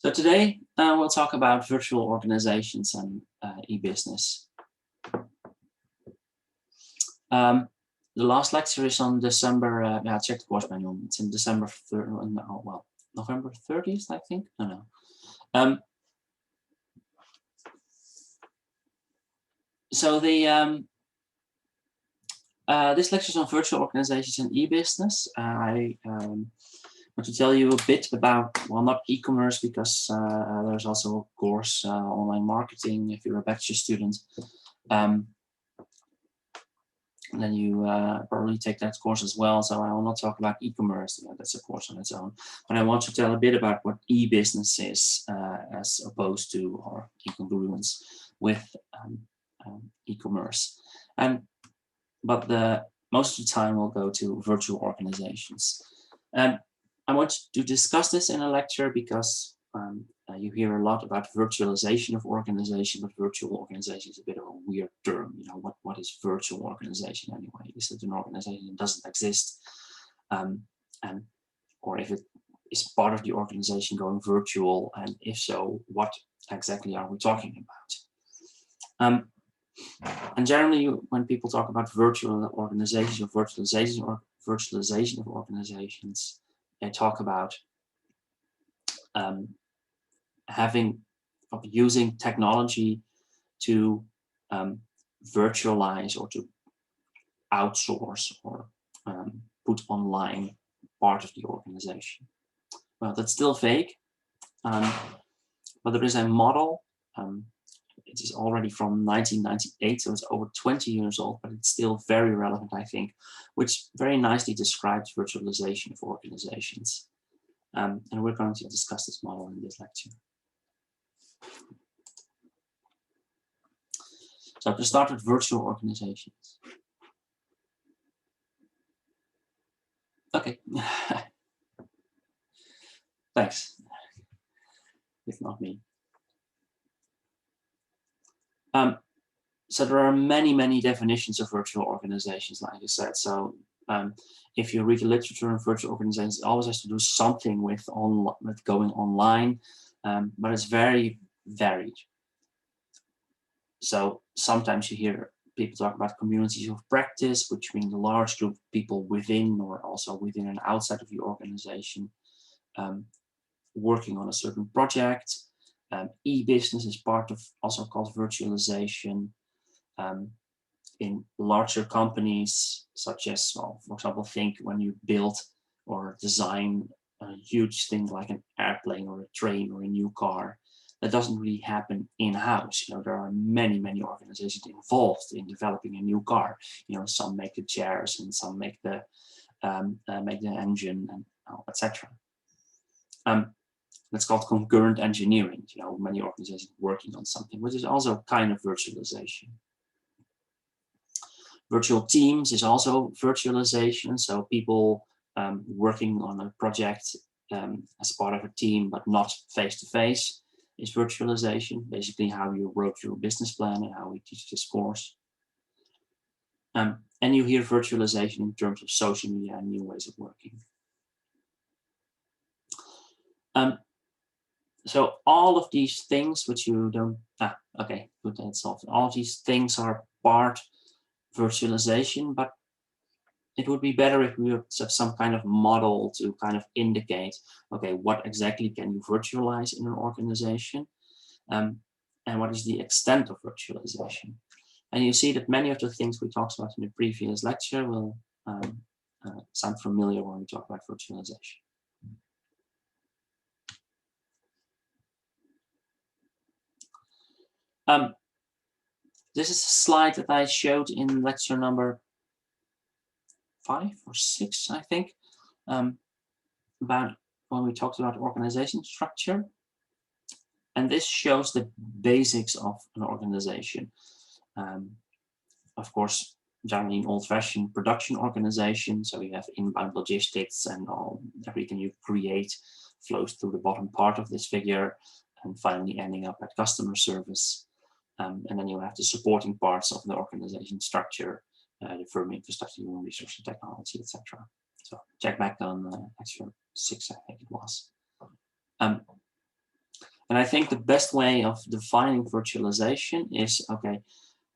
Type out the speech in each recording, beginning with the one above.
So today we'll talk about virtual organizations and e-business. The last lecture is on December. I checked the course manual. It's in December 3rd. No, well, November 30th, I think. No. So the this lecture is on virtual organizations and e-business. I want to tell you a bit about, well, not e-commerce, because there's also a course online marketing if you're a bachelor student. And then you probably take that course as well. So I will not talk about e-commerce. That's a course on its own. But I want to tell a bit about what e-business is as opposed to, or incongruence with e-commerce. But most of the time we'll go to virtual organizations. I want to discuss this in a lecture because you hear a lot about virtualization of organization, but virtual organization is a bit of a weird term. You know, what is virtual organization anyway? Is it an organization that doesn't exist? Or if it is part of the organization going virtual, and if so, what exactly are we talking about? And generally, when people talk about virtual organizations or virtualization of organizations, they talk about using technology to virtualize or to outsource or put online part of the organization. Well, that's still vague, but there is a model. It is already from 1998, so it's over 20 years old, but it's still very relevant, I think, which very nicely describes virtualization of organizations. And we're going to discuss this model in this lecture. So to start with virtual organizations. Okay. Thanks. If not me. So there are many definitions of virtual organizations, like I said. So if you read the literature on virtual organizations, it always has to do something with going online, but it's very varied. So sometimes you hear people talk about communities of practice, which mean a large group of people within or also within and outside of the organization working on a certain project. E-business is part of, also called virtualization. In larger companies, such as, well, for example, think when you build or design a huge thing like an airplane or a train or a new car, that doesn't really happen in-house. You know, there are many organizations involved in developing a new car. You know, some make the chairs and some make the engine and etc. That's called concurrent engineering. You know, many organizations working on something, which is also kind of virtualization. Virtual teams is also virtualization. So people working on a project as part of a team, but not face-to-face, is virtualization. Basically how you wrote your business plan and how we teach this course. And you hear virtualization in terms of social media and new ways of working. So all of these things, which you don't, okay, good, that's solved. All of these things are part virtualization, but it would be better if we have some kind of model to kind of indicate, okay, what exactly can you virtualize in an organization, and what is the extent of virtualization. And you see that many of the things we talked about in the previous lecture will sound familiar when we talk about virtualization. This is a slide that I showed in lecture number 5 or 6, I think, about when we talked about organization structure. And this shows the basics of an organization. Of course, generally an old-fashioned production organization. So you have inbound logistics and everything you create flows through the bottom part of this figure and finally ending up at customer service. And then you have the supporting parts of the organization structure, the firm infrastructure, human resources, technology, etc. So check back on lecture 6, I think it was. And I think the best way of defining virtualization is, okay,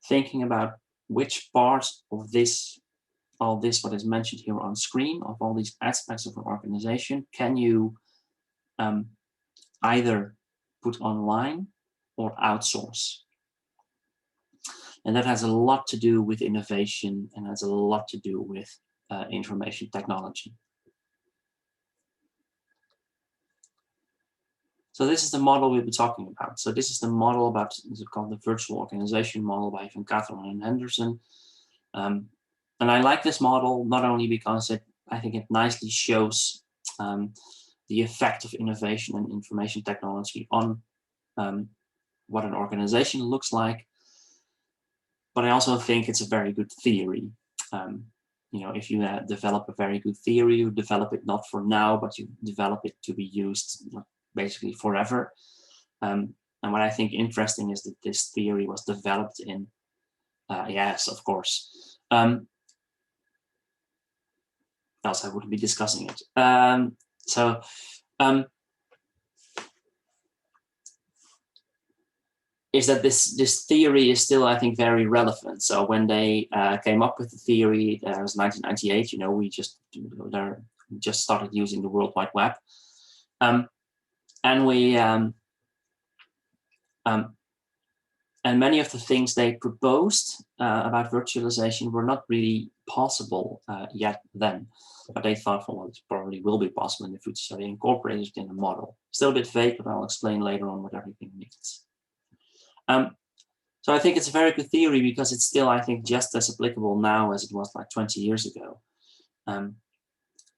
thinking about which parts of this, all this what is mentioned here on screen, of all these aspects of an organization, can you either put online or outsource. And that has a lot to do with innovation and has a lot to do with information technology. So this is the model we'll be talking about. So this is the model about, it's called the virtual organization model by Van Kateren and Henderson. And I like this model not only because I think it nicely shows the effect of innovation and information technology on what an organization looks like, but I also think it's a very good theory. You know, if you develop a very good theory, you develop it not for now, but you develop it to be used basically forever. And what I think interesting is that this theory was developed in, yes, of course, else I wouldn't be discussing it. Is that this theory is still, I think, very relevant. So when they came up with the theory, that was 1998. You know, we just started using the World Wide Web, and we and many of the things they proposed about virtualization were not really possible yet then. But they thought, well, it probably will be possible in the future. So they incorporated it in the model. Still a bit vague, but I'll explain later on what everything means. So I think it's a very good theory because it's still, I think, just as applicable now as it was like 20 years ago. And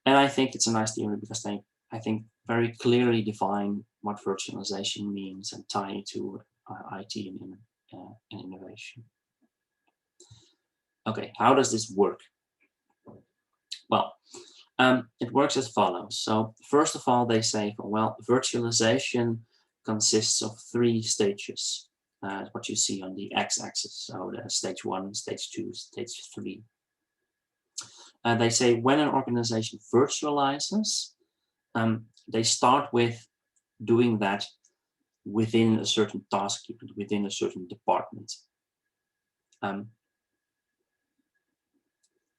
I think it's a nice theory because they, I think, very clearly define what virtualization means and tie it to IT and innovation. Okay, how does this work? Well, it works as follows. So first of all, they say, well, virtualization consists of 3 stages. What you see on the x-axis, so the stage 1, stage 2, stage 3. They say when an organization virtualizes, they start with doing that within a certain task, within a certain department.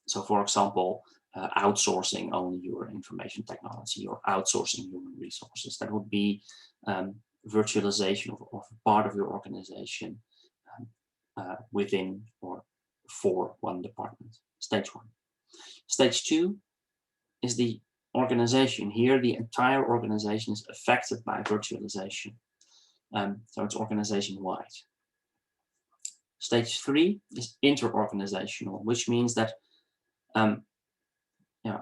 So for example, outsourcing only your information technology or outsourcing human resources. That would be virtualization of part of your organization within or for one department. Stage 1. Stage 2 is the organization. Here, the entire organization is affected by virtualization. So it's organization-wide. Stage 3 is inter-organizational, which means that you know,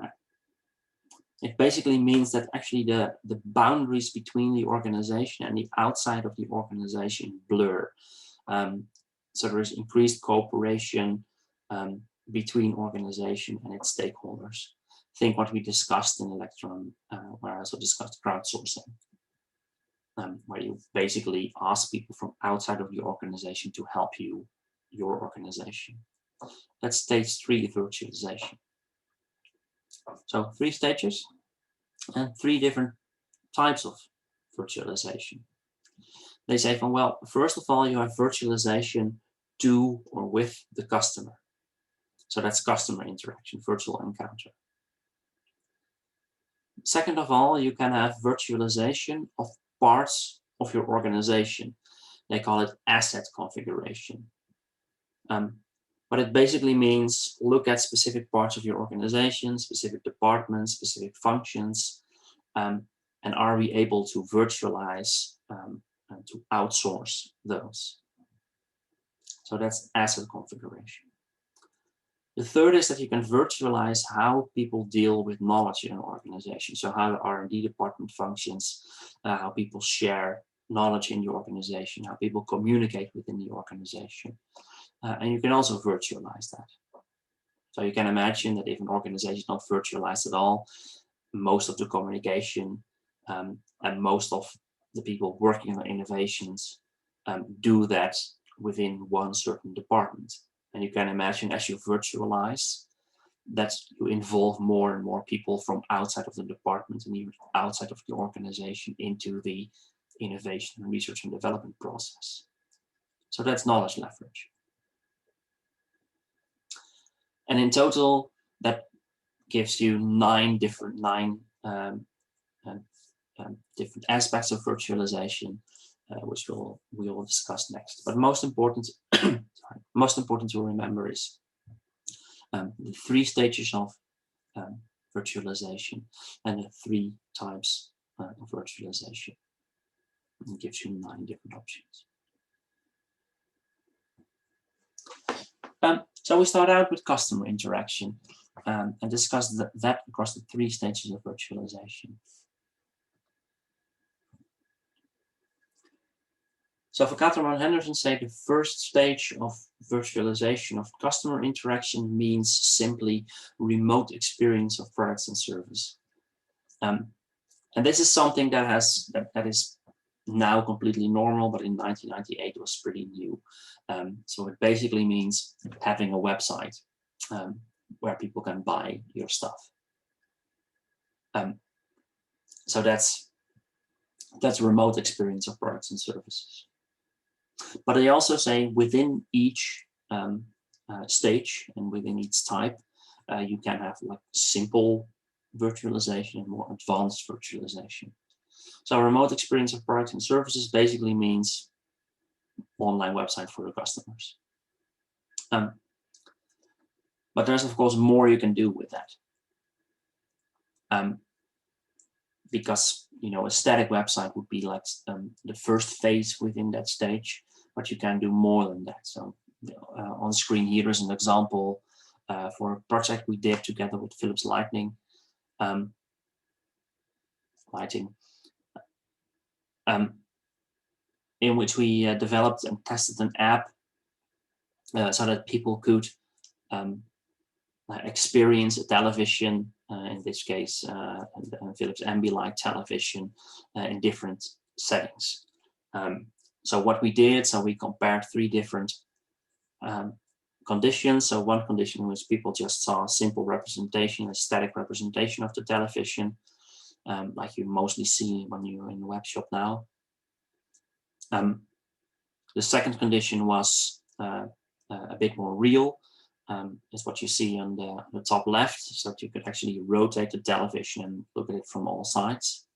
it basically means that actually the boundaries between the organization and the outside of the organization blur. So there is increased cooperation between organization and its stakeholders. Think what we discussed in Electron, where I also discussed crowdsourcing, where you basically ask people from outside of your organization to help you, your organization. That's stage 3 virtualization. So 3 stages and 3 different types of virtualization. They say, well, first of all, you have virtualization to or with the customer. So that's customer interaction, virtual encounter. Second of all, you can have virtualization of parts of your organization. They call it asset configuration. But it basically means look at specific parts of your organization, specific departments, specific functions, and are we able to virtualize and to outsource those? So that's asset configuration. The third is that you can virtualize how people deal with knowledge in an organization. So how the R&D department functions, how people share knowledge in the organization, how people communicate within the organization. And you can also virtualize that. So you can imagine that if an organization is not virtualized at all, most of the communication and most of the people working on innovations do that within one certain department. And you can imagine as you virtualize, that you involve more and more people from outside of the department and even outside of the organization into the innovation and research and development process. So that's knowledge leverage. And in total, that gives you nine different aspects of virtualization, which we will discuss next. But most important, most important to remember is the 3 stages of virtualization and the 3 types of virtualization. It gives you 9 different options. So we start out with customer interaction and discuss that across the 3 stages of virtualization. So for Catherine Henderson say the first stage of virtualization of customer interaction means simply remote experience of products and service. And this is something that is now completely normal, but in 1998 was pretty new. So it basically means having a website where people can buy your stuff. So that's remote experience of products and services. But I also say within each stage and within each type, you can have like simple virtualization and more advanced virtualization. So remote experience of products and services basically means online website for the customers. But there's of course more you can do with that. Because a static website would be like the first phase within that stage, but you can do more than that. So on screen here is an example for a project we did together with Philips Lighting, in which we developed and tested an app so that people could experience a television, in this case Philips Ambilight television, in different settings. So what we did, so we compared 3 different conditions. So one condition was people just saw a simple representation, a static representation of the television, like you mostly see when you're in the web shop now. The second condition was a bit more real. Is what you see on the top left, so that you could actually rotate the television and look at it from all sides.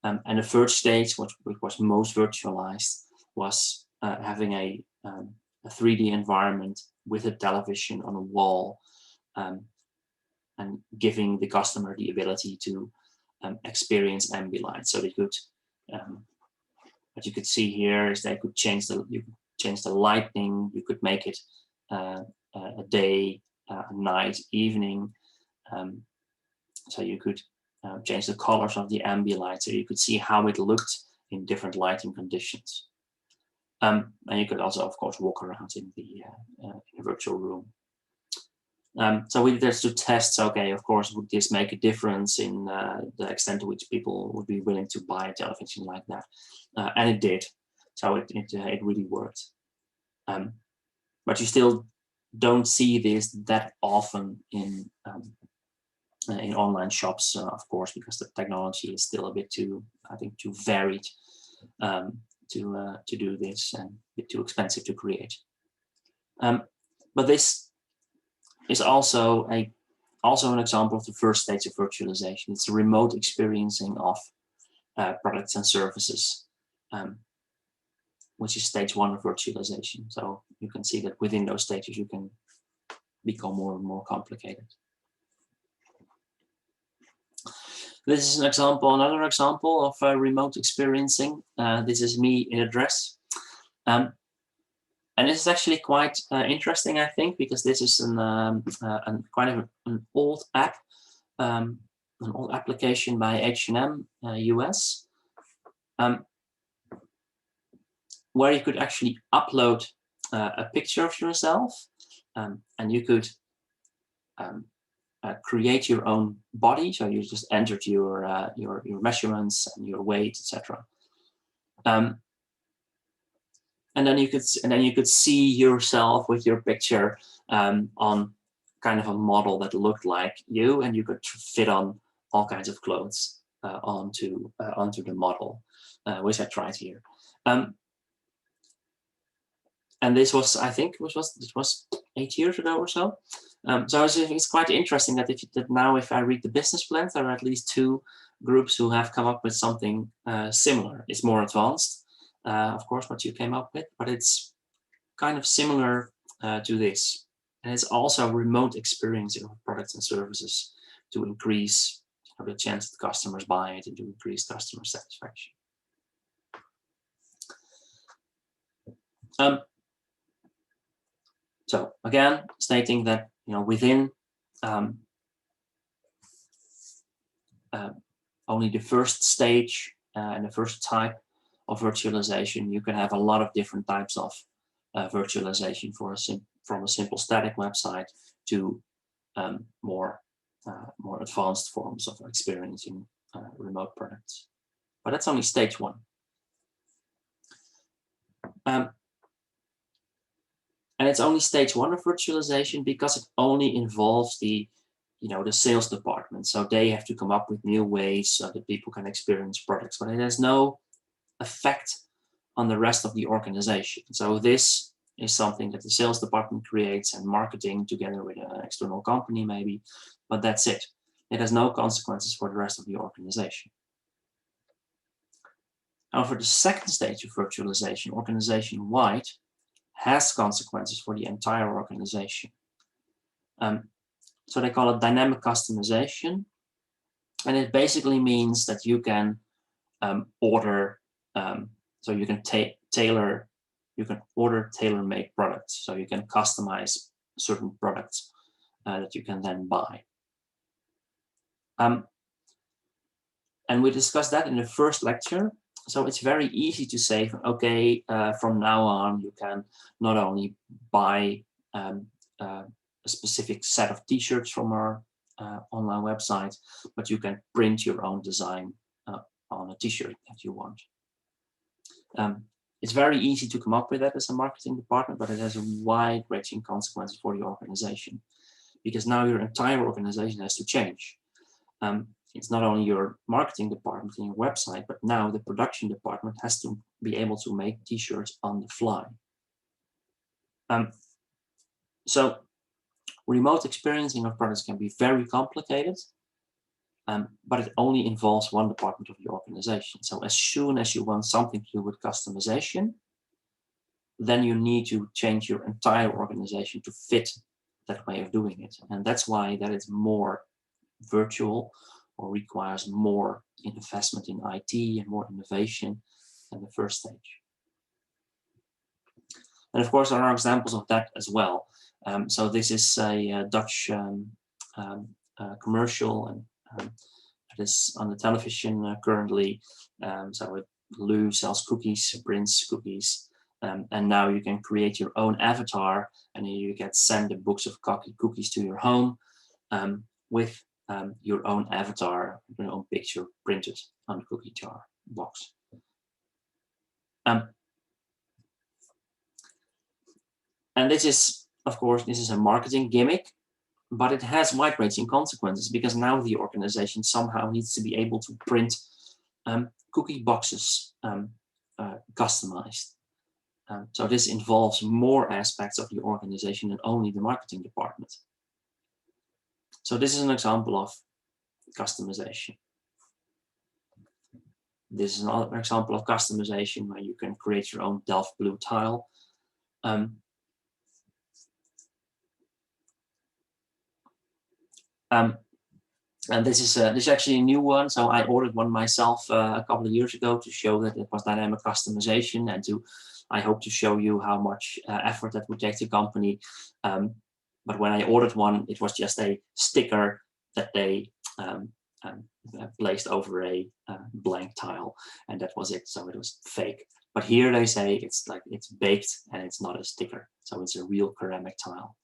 And the third stage, which was most virtualized, was having a 3D environment with a television on a wall, and giving the customer the ability to experience Ambilight. So they could, what you could see here is they could change the lighting. You could make it a day, a night, evening. So you could change the colors of the Ambilight, so you could see how it looked in different lighting conditions. And you could also, of course, walk around in the virtual room. So we did this to test, okay, of course, would this make a difference in the extent to which people would be willing to buy a television like that? And it did. So it really worked. But you still don't see this that often in online shops, of course, because the technology is still a bit too, I think, too varied to do this, and a bit too expensive to create. But this is also an example of the first stage of virtualization. It's a remote experiencing of products and services, which is stage 1 of virtualization. So you can see that within those stages you can become more and more complicated. This is another example of remote experiencing. This is me in a dress. And this is actually quite interesting, I think, because this is an old app, an old application by H&M US, where you could actually upload a picture of yourself, and you could create your own body. So you just entered your measurements and your weight, etc. And then you could see yourself with your picture on kind of a model that looked like you, and you could fit on all kinds of clothes. onto the model, which I tried here. And this was, I think, it was 8 years ago or so. So it's quite interesting that now if I read the business plans, there are at least 2 groups who have come up with something similar. It's more advanced, of course, what you came up with, but it's kind of similar to this. And it's also remote experiencing of products and services to increase the chance that customers buy it and to increase customer satisfaction. So again, stating that within only the first stage and the first type of virtualization, you can have a lot of different types of virtualization from a simple static website to more advanced forms of experiencing remote products. But that's only stage 1. And it's only stage 1 of virtualization because it only involves the sales department. So they have to come up with new ways so that people can experience products, but it has no effect on the rest of the organization. So this is something that the sales department creates and marketing together with an external company maybe, but that's it. It has no consequences for the rest of the organization. Now for the second stage of virtualization, organization-wide, has consequences for the entire organization. So they call it dynamic customization. And it basically means that you can order, so you can order tailor-made products. So you can customize certain products that you can then buy. And we discussed that in the first lecture. So it's very easy to say, okay, from now on, you can not only buy a specific set of t-shirts from our online website, but you can print your own design on a t-shirt that you want. It's very easy to come up with that as a marketing department, but it has a wide-ranging consequences for the organization, because now your entire organization has to change. It's not only your marketing department and your website, but now the production department has to be able to make t-shirts on the fly. So remote experiencing of products can be very complicated, but it only involves one department of the organization. So as soon as you want something to do with customization, then you need to change your entire organization to fit that way of doing it. And that's why that is more virtual, or requires more investment in IT and more innovation than the first stage. And of course, there are examples of that as well. So this is a Dutch commercial, and it is on the television currently. So Lou sells cookies, prints cookies, and now you can create your own avatar, and you get sent a box of cookies to your home with your own avatar, your own picture printed on the cookie jar box. And this is, of course, this is a marketing gimmick, but it has wide-ranging consequences, because now the organization somehow needs to be able to print cookie boxes customized. So this involves more aspects of the organization than only the marketing department. So this is an example of customization. This is another example of customization where you can create your own Delft blue tile. And this is actually a new one. So I ordered one myself a couple of years ago to show that it was dynamic customization, and I hope to show you how much effort that would take the company. But when I ordered one, it was just a sticker that they placed over a blank tile, and that was it. So it was fake. But here they say it's baked and it's not a sticker. So it's a real ceramic tile.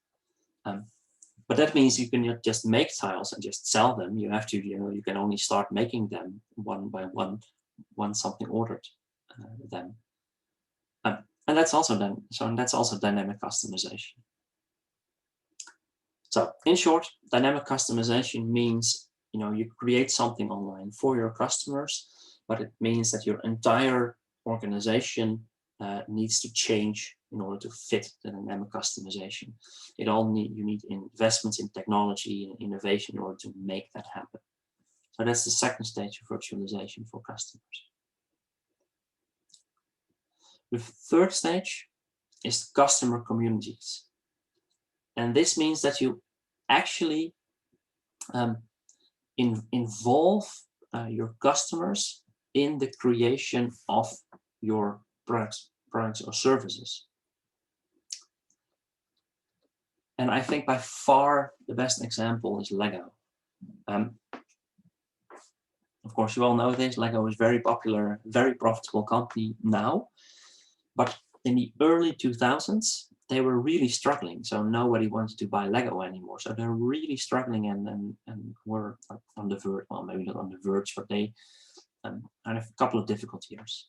But that means you can just make tiles and just sell them. You have to, you can only start making them one by one once something ordered them. And that's also done. So that's also dynamic customization. So in short, dynamic customization means you create something online for your customers, but it means that your entire organization needs to change in order to fit the dynamic customization. You need investments in technology and innovation in order to make that happen. So that's the second stage of virtualization for customers. The third stage is customer communities. And this means that you actually involve your customers in the creation of your products or services. And I think by far the best example is Lego. Of course, you all know this. Lego is very popular, very profitable company now. But in the early 2000s, they were really struggling. So nobody wanted to buy Lego anymore. So they're really struggling and were on the verge, well, maybe not on the verge, but they had a couple of difficult years.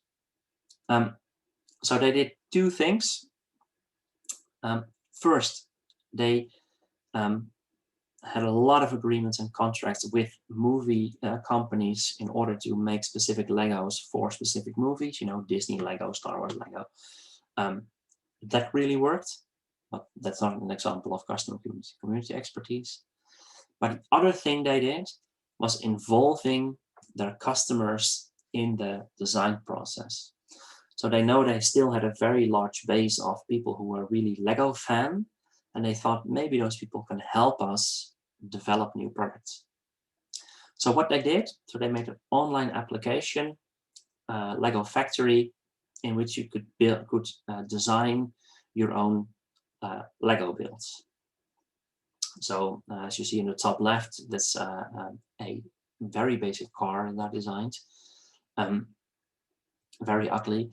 So they did two things. First, they had a lot of agreements and contracts with movie companies in order to make specific Legos for specific movies, Disney Lego, Star Wars Lego. That really worked, but that's not an example of customer community expertise. But the other thing they did was involving their customers in the design process. So they know they still had a very large base of people who were really Lego fan, and they thought maybe those people can help us develop new products. So what they did, so they made an online application, Lego Factory, in which you could design your own Lego builds. So as you see in the top left, that's a very basic car that designed, very ugly,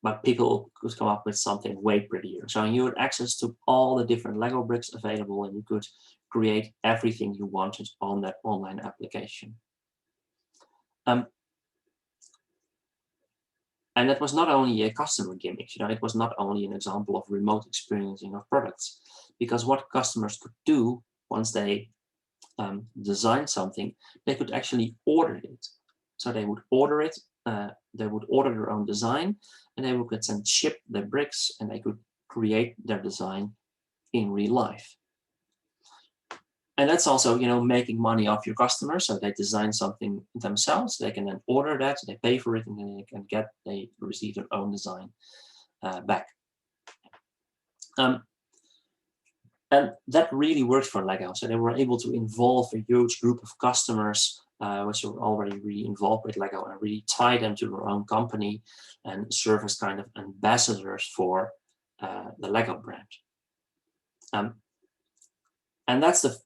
but people could come up with something way prettier. So you had access to all the different Lego bricks available, and you could create everything you wanted on that online application. And that was not only a customer gimmick, it was not only an example of remote experiencing of products, because what customers could do once they designed something, they could actually order it. So they would order it, they would order their own design, and they would then ship their bricks, and they could create their design in real life. And that's also, making money off your customers. So they design something themselves. They can then order that, they pay for it, and then they receive their own design back. And that really worked for Lego. So they were able to involve a huge group of customers, which were already really involved with Lego, and really tie them to their own company and serve as kind of ambassadors for the Lego brand. And that's the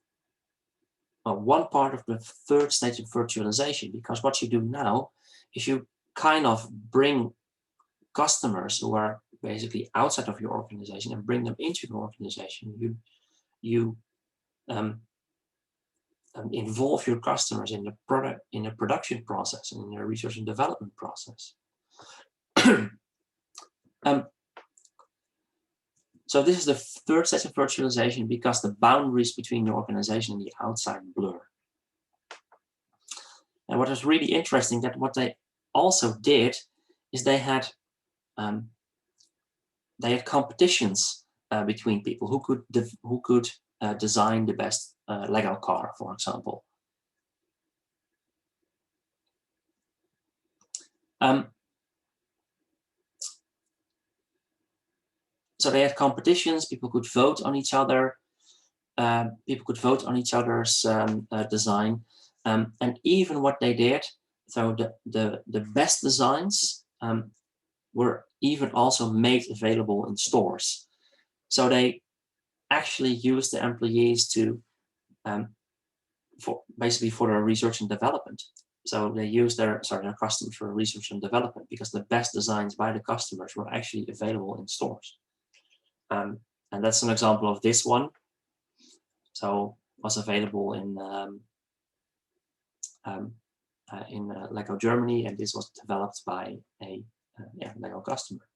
one part of the third stage of virtualization, because what you do now is you kind of bring customers who are basically outside of your organization and bring them into your organization. You involve your customers in the production process and in the research and development process. So this is the third stage of virtualization, because the boundaries between the organization and the outside blur. And what is really interesting, that what they also did is they had competitions between people who could design the best Lego car, for example. So they had competitions. People could vote on each other. People could vote on each other's design, and even what they did. So the best designs were even also made available in stores. So they actually used the employees to for their research and development. So they used their customers for research and development, because the best designs by the customers were actually available in stores. And that's an example of this one. So was available in Lego Germany, and this was developed by a Lego customer.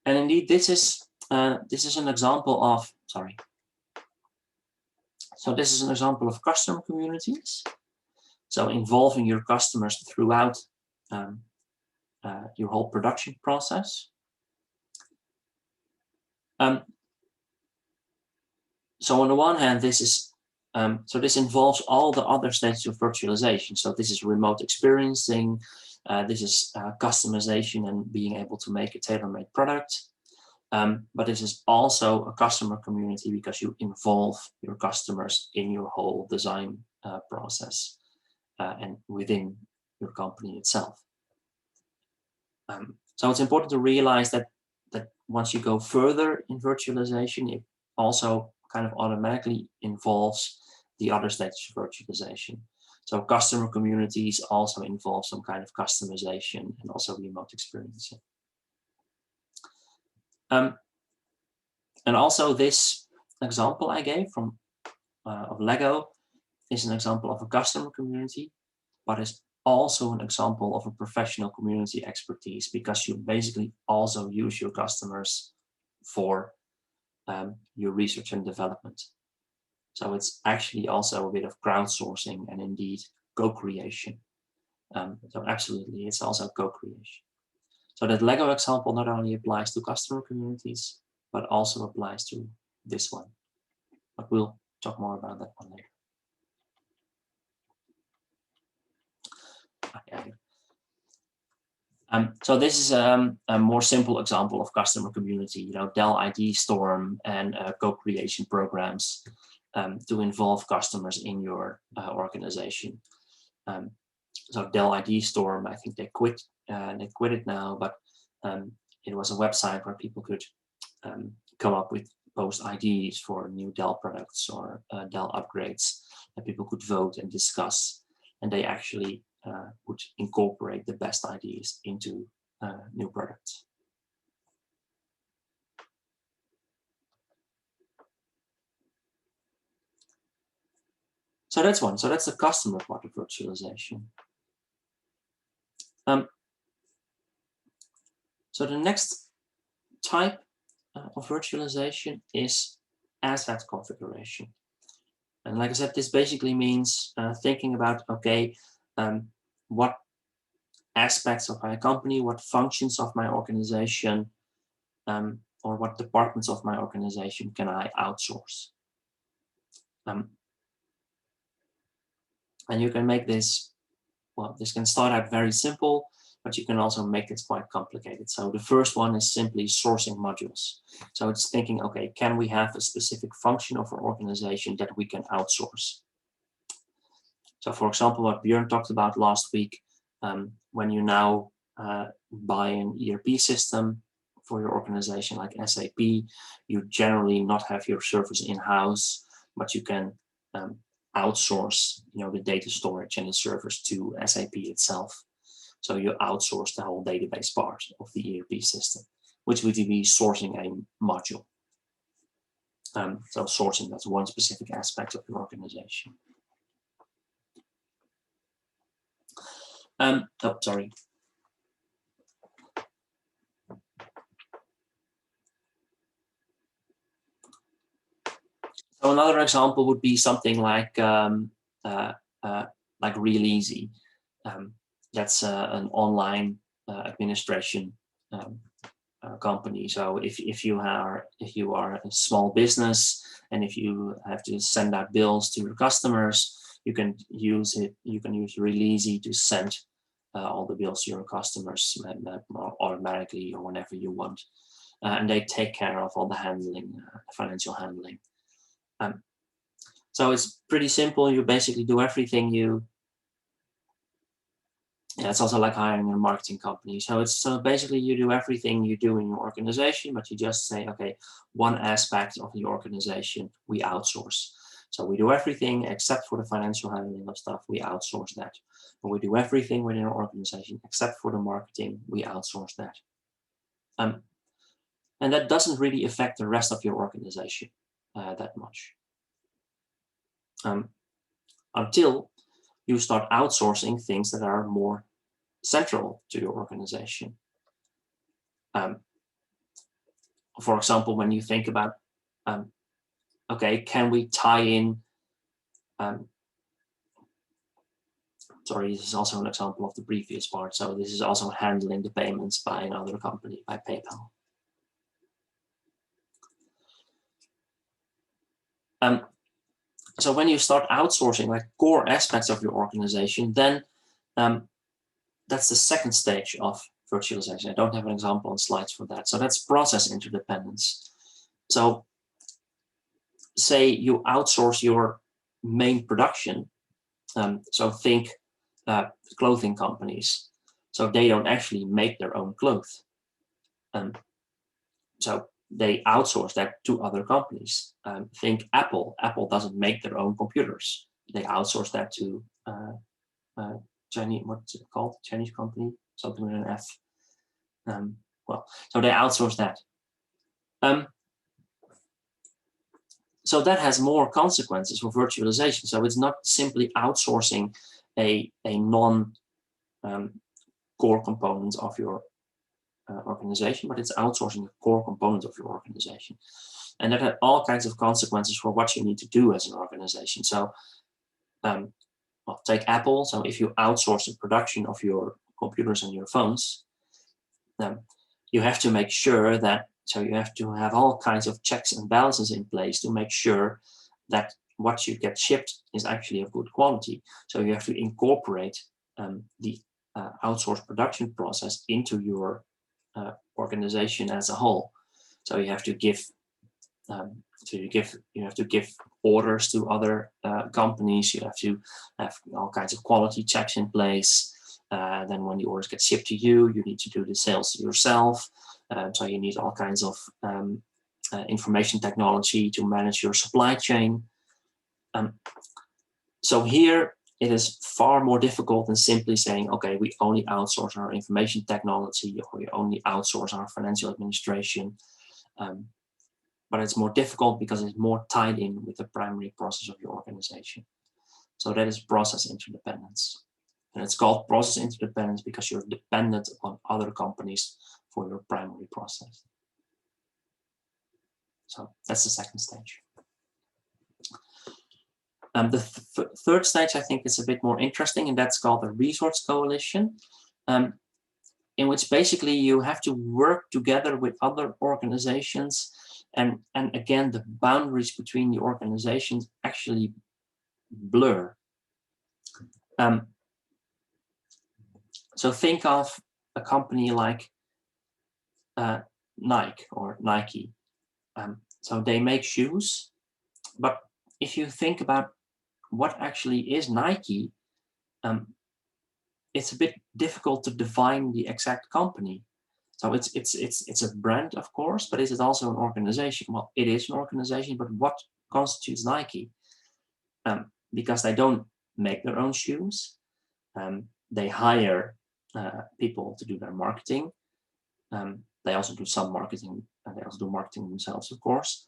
And indeed, this is an example of So this is an example of customer communities. So involving your customers throughout your whole production process. So on the one hand, this is this involves all the other stages of virtualization. So this is remote experiencing, this is customization and being able to make a tailor-made product. But this is also a customer community because you involve your customers in your whole design process and within your company itself. So it's important to realize that once you go further in virtualization, it also kind of automatically involves the other stages of virtualization. So customer communities also involve some kind of customization and also remote experiencing. And also this example I gave from of Lego is an example of a customer community, but is also an example of a professional community expertise because you basically also use your customers for your research and development. So it's actually also a bit of crowdsourcing and indeed co-creation. So absolutely, it's also co-creation. So that Lego example not only applies to customer communities, but also applies to this one. But we'll talk more about that one later. So this is a more simple example of customer community, Dell ID Storm and co-creation programs to involve customers in your organization. So Dell ID Storm, I think they quit it now, but it was a website where people could come up with post IDs for new Dell products or Dell upgrades that people could vote and discuss, and they actually would incorporate the best ideas into new products. So that's one. So that's the customer part of virtualization. So the next type of virtualization is asset configuration. And like I said, this basically means thinking about, okay, what aspects of my company, what functions of my organization, or what departments of my organization can I outsource? And you can make this, well, this can start out very simple, but you can also make it quite complicated. So the first one is simply sourcing modules. So it's thinking, okay, can we have a specific function of our organization that we can outsource? So for example, what Björn talked about last week, when you now buy an ERP system for your organization like SAP, you generally not have your servers in-house, but you can outsource, the data storage and the servers to SAP itself. So you outsource the whole database part of the ERP system, which would be sourcing a module. So sourcing, that's one specific aspect of your organization. Oh, sorry. So another example would be something like Real Easy. That's an online administration company. So if you are a small business and if you have to send out bills to your customers, you can use it. You can use Real Easy to send all the bills to your customers automatically or whenever you want, and they take care of all the handling, financial handling. So it's pretty simple. You basically do everything it's also like hiring a marketing company. So basically you do everything you do in your organization, but you just say, okay, one aspect of the organization we outsource. So we do everything except for the financial handling of stuff, we outsource that. But we do everything within our organization except for the marketing, we outsource that. And that doesn't really affect the rest of your organization that much. Until you start outsourcing things that are more central to your organization. For example, when you think about, okay, can we tie in Sorry, this is also an example of the previous part. So this is also handling the payments by another company, by PayPal. So when you start outsourcing like core aspects of your organization, then that's the second stage of virtualization. I don't have an example on slides for that. So that's process interdependence. So say you outsource your main production. So think clothing companies. So they don't actually make their own clothes. So they outsource that to other companies. Think Apple. Apple doesn't make their own computers. They outsource that to Chinese, what's it called? Chinese company, something with an F. Well, so they outsource that. So that has more consequences for virtualization. So it's not simply outsourcing a non-core component of your organization, but it's outsourcing a core component of your organization. And that had all kinds of consequences for what you need to do as an organization. So well, take Apple. So if you outsource the production of your computers and your phones, you have to make sure that, so you have to have all kinds of checks and balances in place to make sure that what you get shipped is actually of good quality. So you have to incorporate the outsourced production process into your organization as a whole. So you have to give orders to other companies. You have to have all kinds of quality checks in place. Then when the orders get shipped to you, you need to do the sales yourself. So you need all kinds of information technology to manage your supply chain. So here it is far more difficult than simply saying, okay, we only outsource our information technology, or we only outsource our financial administration. But it's more difficult because it's more tied in with the primary process of your organization. So that is process interdependence. And it's called process interdependence because you're dependent on other companies for your primary process. So that's the second stage. The third stage, I think, is a bit more interesting, and that's called a resource coalition, in which basically you have to work together with other organizations, and again, the boundaries between the organizations actually blur. So think of a company like Nike. So they make shoes, but if you think about what actually is Nike, it's a bit difficult to define the exact company. So it's a brand, of course, but is it also an organization? Well, it is an organization, but what constitutes Nike? Because they don't make their own shoes. They hire people to do their marketing. They also do some marketing, and they also do marketing themselves, of course.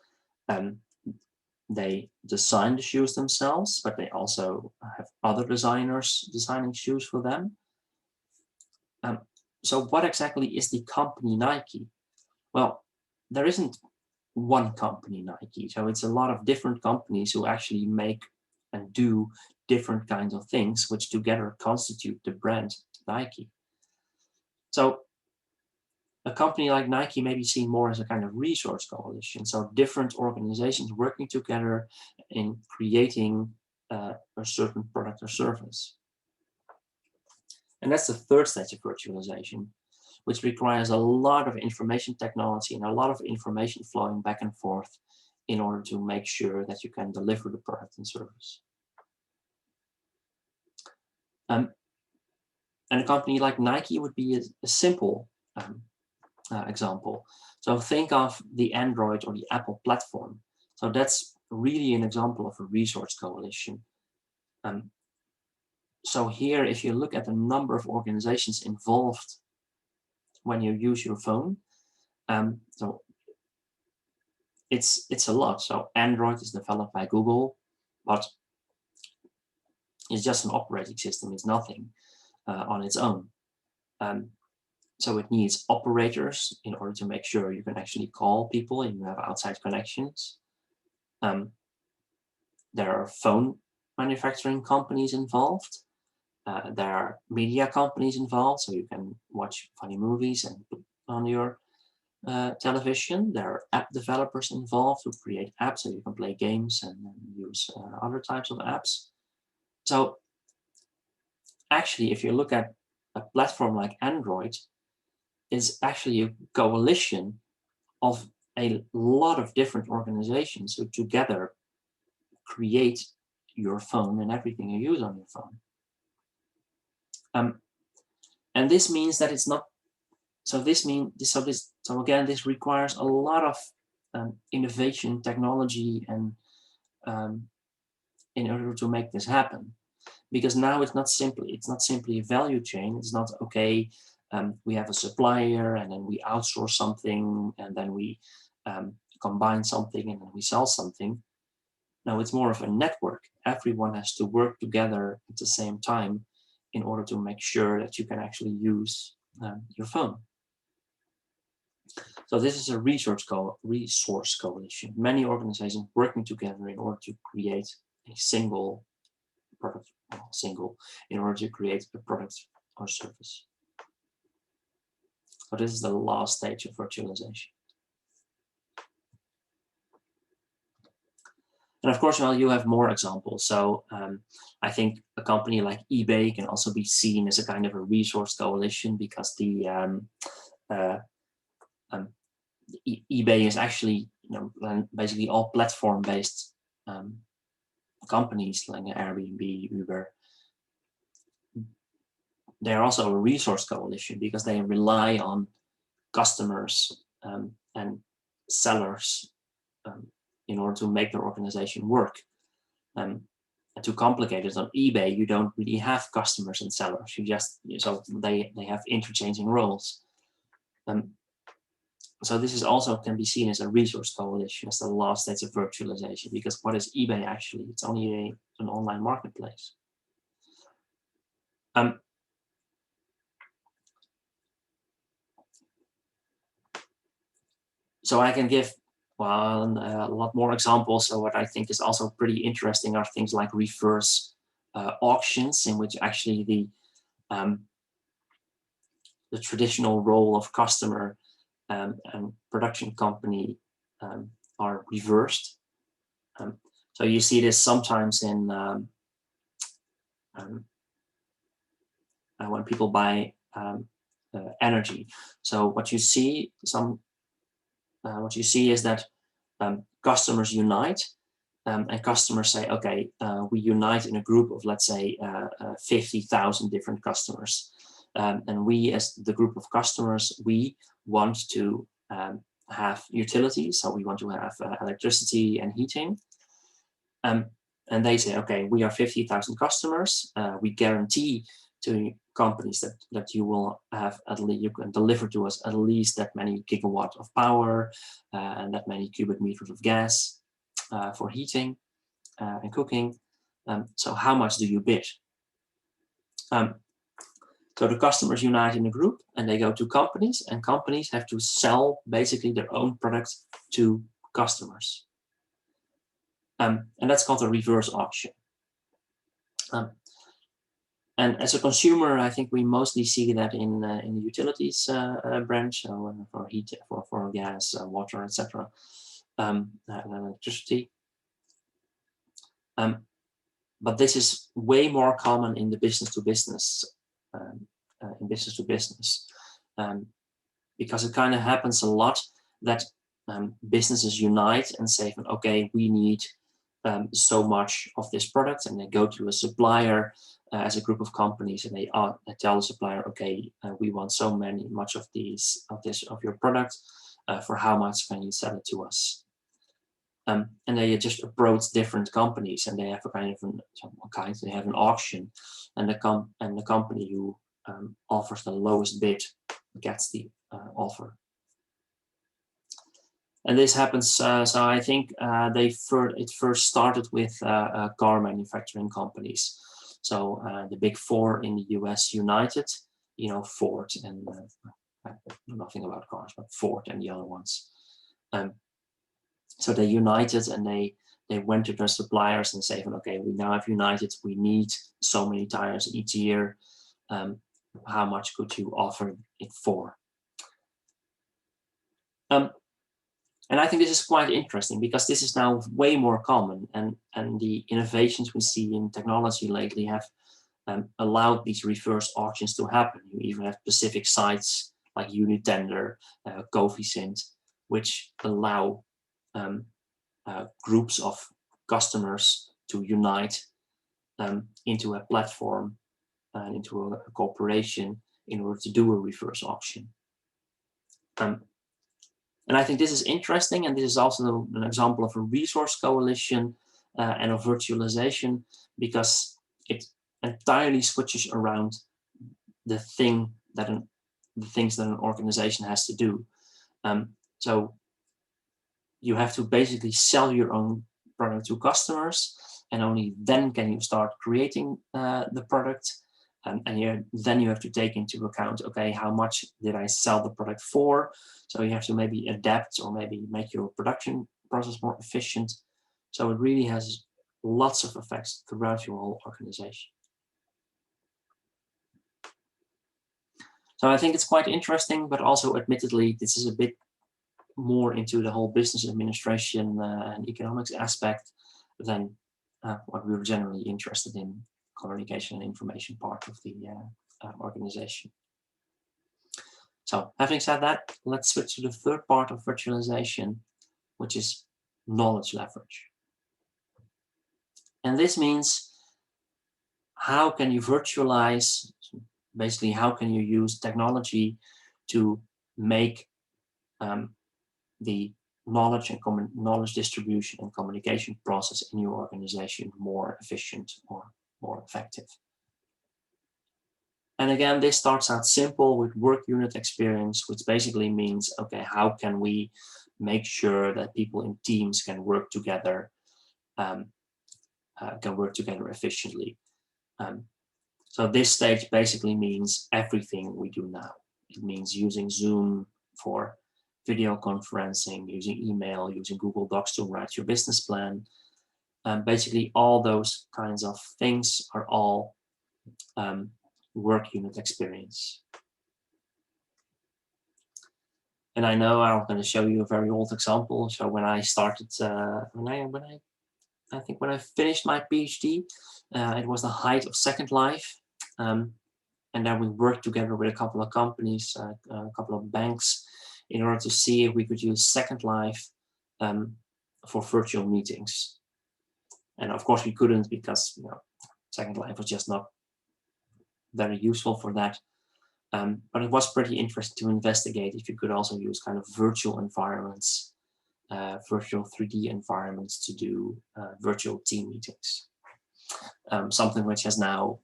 They design the shoes themselves, but they also have other designers designing shoes for them. So what exactly is the company Nike? Well, there isn't one company Nike. So it's a lot of different companies who actually make and do different kinds of things, which together constitute the brand Nike. So a company like Nike may be seen more as a kind of resource coalition. So different organizations working together in creating a certain product or service. And that's the third stage of virtualization, which requires a lot of information technology and a lot of information flowing back and forth in order to make sure that you can deliver the product and service. And a company like Nike would be a simple example. So think of the Android or the Apple platform. So that's really an example of a resource coalition. So here, if you look at the number of organizations involved when you use your phone, so it's a lot. So Android is developed by Google, but it's just an operating system. It's nothing on its own. So it needs operators in order to make sure you can actually call people and you have outside connections. There are phone manufacturing companies involved. There are media companies involved, so you can watch funny movies and put on your television. There are app developers involved who create apps, so you can play games and use other types of apps. So actually, if you look at a platform like Android, it's actually a coalition of a lot of different organizations who together create your phone and everything you use on your phone. And this means that it's not, so again, this requires a lot of innovation, technology, and in order to make this happen. Because now it's not simply a value chain. It's not, okay, we have a supplier and then we outsource something and then we combine something and then we sell something. No, it's more of a network. Everyone has to work together at the same time in order to make sure that you can actually use your phone. So this is a resource coalition. Many organizations working together in order to create a single product, in order to create a product or service. So this is the last stage of virtualization. And of course, well, you have more examples. So I think a company like eBay can also be seen as a kind of a resource coalition, because the eBay is actually, basically all platform-based companies like Airbnb, Uber. They're also a resource coalition because they rely on customers and sellers in order to make their organization work. And to complicate it, on eBay, you don't really have customers and sellers. So they have interchanging roles. So this is also can be seen as a resource coalition, as the last stage of virtualization, because what is eBay actually? It's only an online marketplace. So I can give, well, a lot more examples. So what I think is also pretty interesting are things like reverse auctions, in which actually the traditional role of customer and production company are reversed. So you see this sometimes in when people buy energy. So what you see is that customers unite, and customers say, okay, we unite in a group of, let's say, 50,000 different customers. And we, as the group of customers, we want to have utilities. So we want to have electricity and heating. And they say, okay, we are 50,000 customers. We guarantee to companies that you will have you can deliver to us at least that many gigawatt of power and that many cubic meters of gas for heating and cooking. So how much do you bid? So the customers unite in a group and they go to companies, and companies have to sell basically their own products to customers. And that's called a reverse auction. And as a consumer, I think we mostly see that in the utilities branch, so for heat, for gas, water, etc., and electricity. But this is way more common in the business to business, because it kind of happens a lot that businesses unite and say, okay, we need so much of this product, and they go to a supplier as a group of companies, and they tell the supplier, okay, we want so much of your product. For how much can you sell it to us? And they just approach different companies, and they have they have an auction, and the company who offers the lowest bid gets the offer. And this happens, so I think it first started with car manufacturing companies. So the big four in the US united, Ford and I know nothing about cars, but Ford and the other ones. So they united and they they went to their suppliers and say, okay, we now have united, we need so many tires each year. How much could you offer it for? And I think this is quite interesting because this is now way more common, and the innovations we see in technology lately have allowed these reverse auctions to happen. You even have specific sites like Unitender, Coefficient, which allow groups of customers to unite into a platform and into a corporation in order to do a reverse auction. And I think this is interesting, and this is also an example of a resource coalition and of virtualization, because it entirely switches around the things that an organization has to do. So you have to basically sell your own product to customers, and only then can you start creating the product. And then you have to take into account, okay, how much did I sell the product for? So you have to maybe adapt or maybe make your production process more efficient. So it really has lots of effects throughout your whole organization. So I think it's quite interesting, but also admittedly, this is a bit more into the whole business administration and economics aspect than what we were generally interested in, communication and information part of the organization. So having said that, let's switch to the third part of virtualization, which is knowledge leverage. And this means, how can you virtualize? Basically, how can you use technology to make the knowledge and knowledge distribution and communication process in your organization more efficient or more effective? And again, this starts out simple with work unit experience, which basically means, okay, how can we make sure that people in teams can work together, efficiently? So this stage basically means everything we do now. It means using Zoom for video conferencing, using email, using Google Docs to write your business plan. Basically, all those kinds of things are all work unit experience. And I know I'm going to show you a very old example. So when I started, when I finished my PhD, it was the height of Second Life. And then we worked together with a couple of companies, a couple of banks, in order to see if we could use Second Life for virtual meetings. And of course we couldn't, because Second Life was just not very useful for that. But it was pretty interesting to investigate if you could also use kind of virtual environments, virtual 3D environments to do virtual team meetings. Something which has now,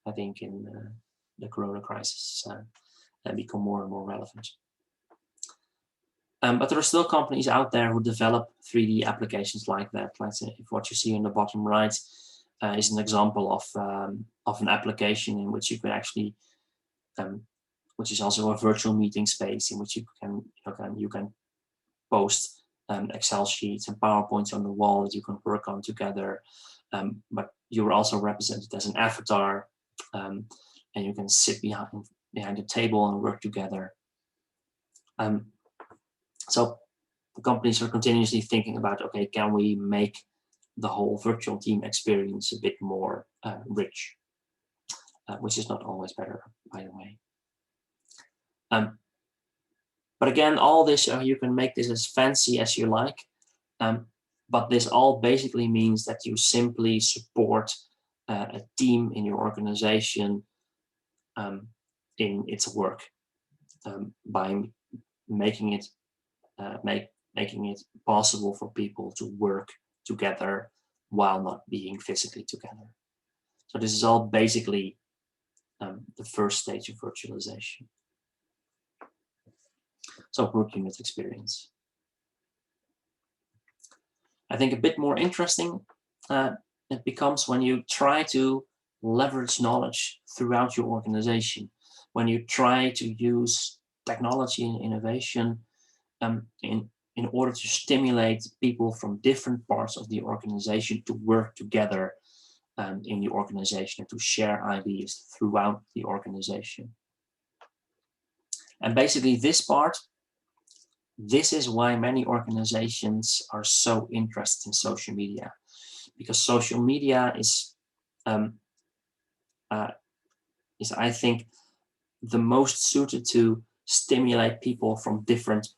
I think, in the Corona crisis, become more and more relevant. But there are still companies out there who develop 3D applications like that. Let's say, if what you see on the bottom right is an example of an application in which you could actually, which is also a virtual meeting space in which you can post Excel sheets and PowerPoints on the wall that you can work on together. But you're also represented as an avatar, and you can sit behind a table and work together. So the companies are continuously thinking about, okay, can we make the whole virtual team experience a bit more rich, which is not always better, by the way. But again, all this, you can make this as fancy as you like, but this all basically means that you simply support a team in your organization in its work by making it possible for people to work together while not being physically together. So this is all basically the first stage of virtualization. So work unit experience. I think a bit more interesting it becomes when you try to leverage knowledge throughout your organization, when you try to use technology and innovation in order to stimulate people from different parts of the organization to work together in the organization and to share ideas throughout the organization. And basically this part, this is why many organizations are so interested in social media, because social media is I think the most suited to stimulate people from different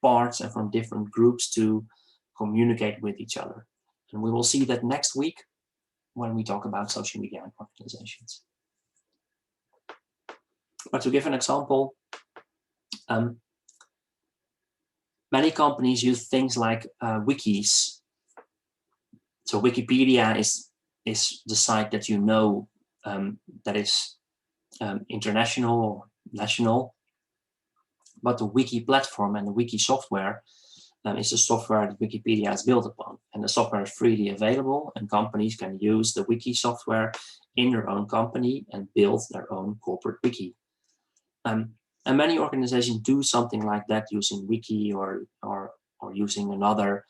parts and from different groups to communicate with each other. And we will see that next week when we talk about social media and organizations. But to give an example, many companies use things like wikis. So Wikipedia is the site that you know that is international or national, but the wiki platform and the wiki software is the software that Wikipedia is built upon. And the software is freely available, and companies can use the wiki software in their own company and build their own corporate wiki. And many organizations do something like that using wiki or using another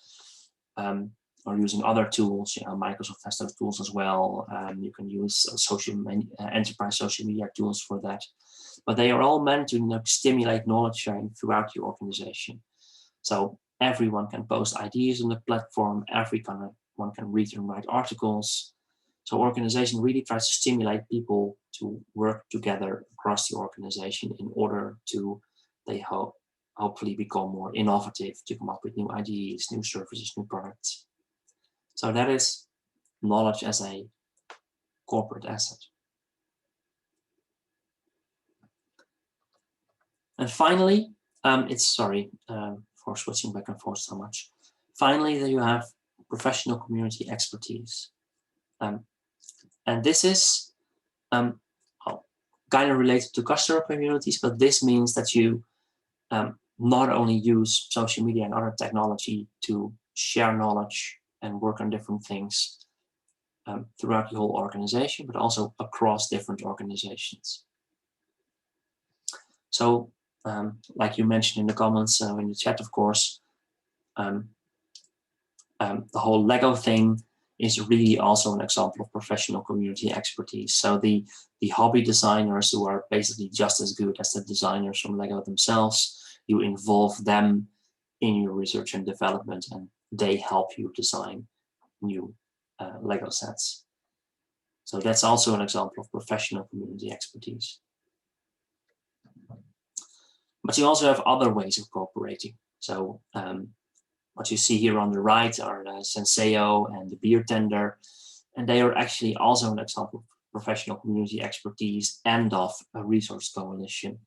or using other tools. You know, Microsoft has those tools as well. You can use enterprise social media tools for that. But they are all meant to stimulate knowledge sharing throughout your organization. So everyone can post ideas on the platform. Everyone can read and write articles. So organization really tries to stimulate people to work together across the organization in order to, they hopefully become more innovative, to come up with new ideas, new services, new products. So that is knowledge as a corporate asset. And finally, for switching back and forth so much. Finally, there you have professional community expertise. And this is kind of related to customer communities, but this means that you not only use social media and other technology to share knowledge and work on different things throughout the whole organization, but also across different organizations. So, like you mentioned in the comments in the chat, of course, the whole Lego thing is really also an example of professional community expertise. So the hobby designers who are basically just as good as the designers from Lego themselves, you involve them in your research and development, and they help you design new Lego sets. So that's also an example of professional community expertise. But you also have other ways of cooperating. So what you see here on the right are Senseo and the beer tender, and they are actually also an example of professional community expertise and of a resource coalition.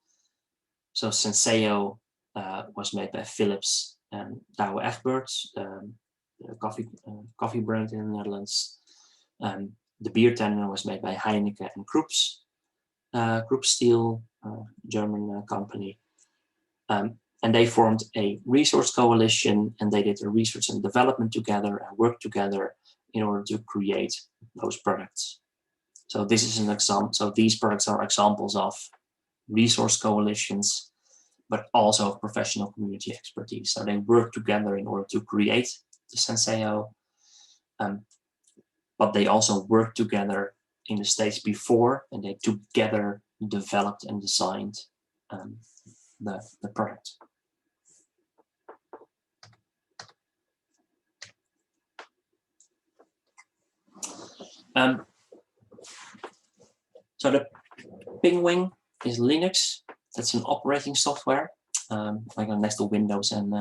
So Senseo was made by Philips and Douwe Egberts, the coffee brand in the Netherlands. The beer tender was made by Heineken and Krups, Krupp Steel, German company. And they formed a resource coalition, and they did a research and development together and worked together in order to create those products. So this is an example. So these products are examples of resource coalitions, but also of professional community expertise. So they work together in order to create the Senseo, but they also work together in the stage before, and they together developed and designed the product. So the Pingwing is Linux. That's an operating software, like next to Windows and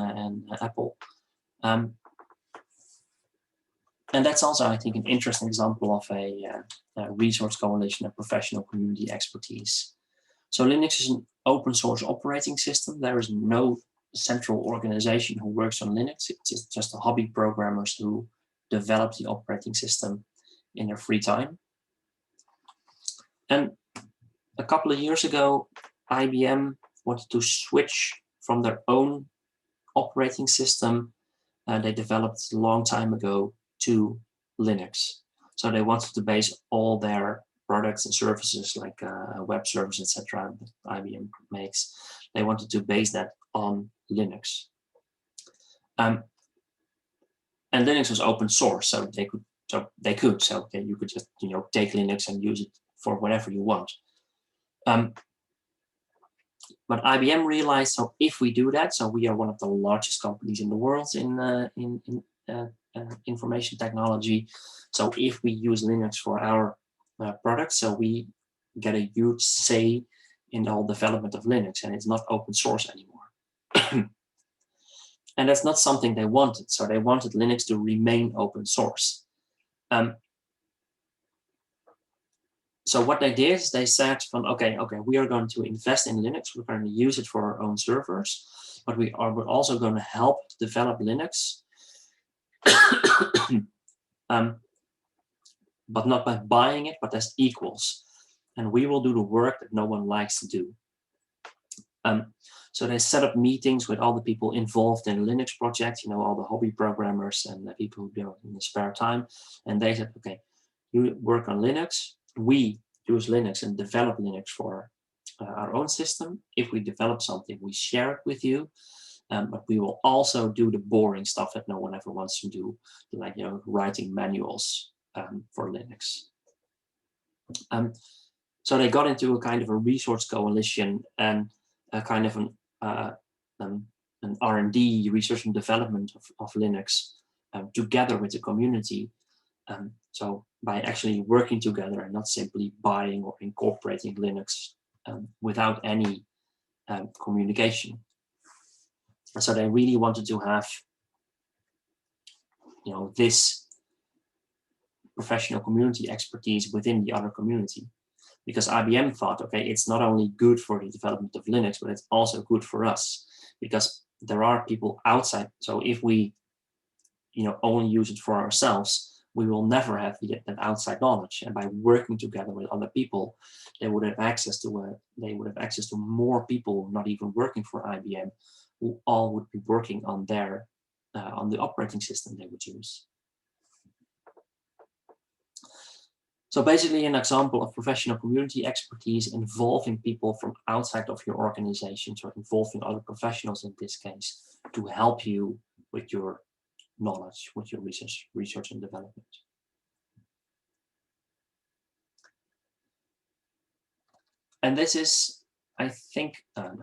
Apple. And that's also, I think, an interesting example of a resource coalition and professional community expertise. So Linux is an open source operating system. There is no central organization who works on Linux. It's just the hobby programmers who develop the operating system in their free time. And a couple of years ago, IBM wanted to switch from their own operating system they developed a long time ago to Linux. So they wanted to base all their products and services like web service, etc. that IBM makes. They wanted to base that on Linux. And Linux was open source, so you could just take Linux and use it for whatever you want. But IBM realized, so if we do that, so we are one of the largest companies in the world in information technology. So if we use Linux for our products, so we get a huge say in the whole development of Linux, and it's not open source anymore. And that's not something they wanted. So they wanted Linux to remain open source. So what they did is they said, okay, we are going to invest in Linux. We're going to use it for our own servers, but we're also going to help develop Linux, but not by buying it, but as equals. And we will do the work that no one likes to do. So they set up meetings with all the people involved in the Linux project, all the hobby programmers and the people who do it in the spare time. And they said, okay, you work on Linux. We use Linux and develop Linux for our own system. If we develop something, we share it with you. But we will also do the boring stuff that no one ever wants to do, like writing manuals for Linux. So they got into a kind of a resource coalition and a kind of an R&D, research and development of Linux together with the community. So by actually working together and not simply buying or incorporating Linux without any communication. So they really wanted to have, this professional community expertise within the other community, because IBM thought, okay, it's not only good for the development of Linux, but it's also good for us, because there are people outside. So if we, only use it for ourselves, we will never have that outside knowledge. And by working together with other people, they would have access to more people not even working for IBM, who all would be working on their on the operating system they would use. So basically an example of professional community expertise involving people from outside of your organization, so involving other professionals in this case, to help you with your knowledge, with your research and development. And this is, I think, and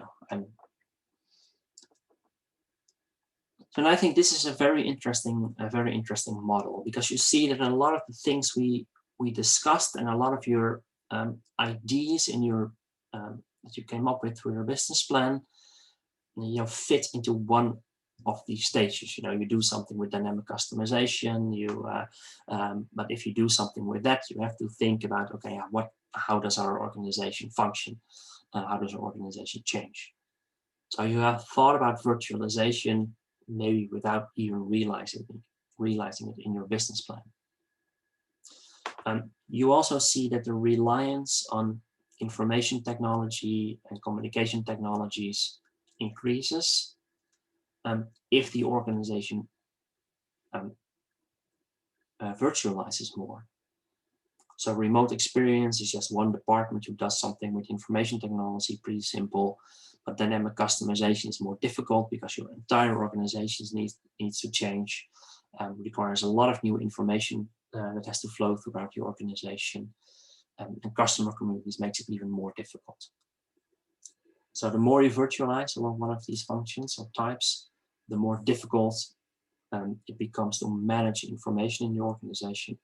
I think this is a very interesting model, because you see that a lot of the things we discussed and a lot of your ideas in your that you came up with for your business plan, fit into one of these stages. You do something with dynamic customization. But if you do something with that, you have to think about, okay, how does our organization function? How does our organization change? So you have thought about virtualization maybe without even realizing it in your business plan. You also see that the reliance on information technology and communication technologies increases if the organization virtualizes more. So remote experience is just one department who does something with information technology, pretty simple. But dynamic customization is more difficult because your entire organization needs to change. Requires a lot of new information that has to flow throughout your organization. And customer communities makes it even more difficult. So the more you virtualize along one of these functions or types, the more difficult it becomes to manage information in your organization,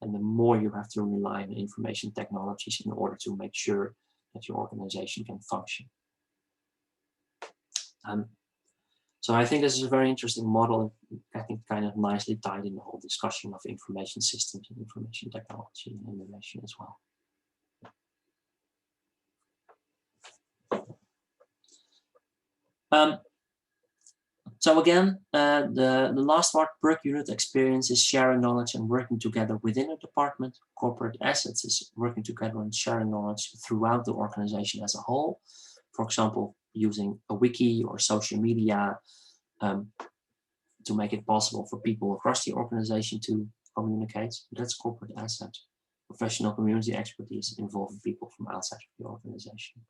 and the more you have to rely on information technologies in order to make sure that your organization can function. So I think this is a very interesting model. I think kind of nicely tied in the whole discussion of information systems and information technology and innovation as well. So again, the last part, work unit experience, is sharing knowledge and working together within a department. Corporate assets is working together and sharing knowledge throughout the organization as a whole. For example, using a wiki or social media to make it possible for people across the organization to communicate. That's corporate asset. Professional community expertise involving people from outside of the organization.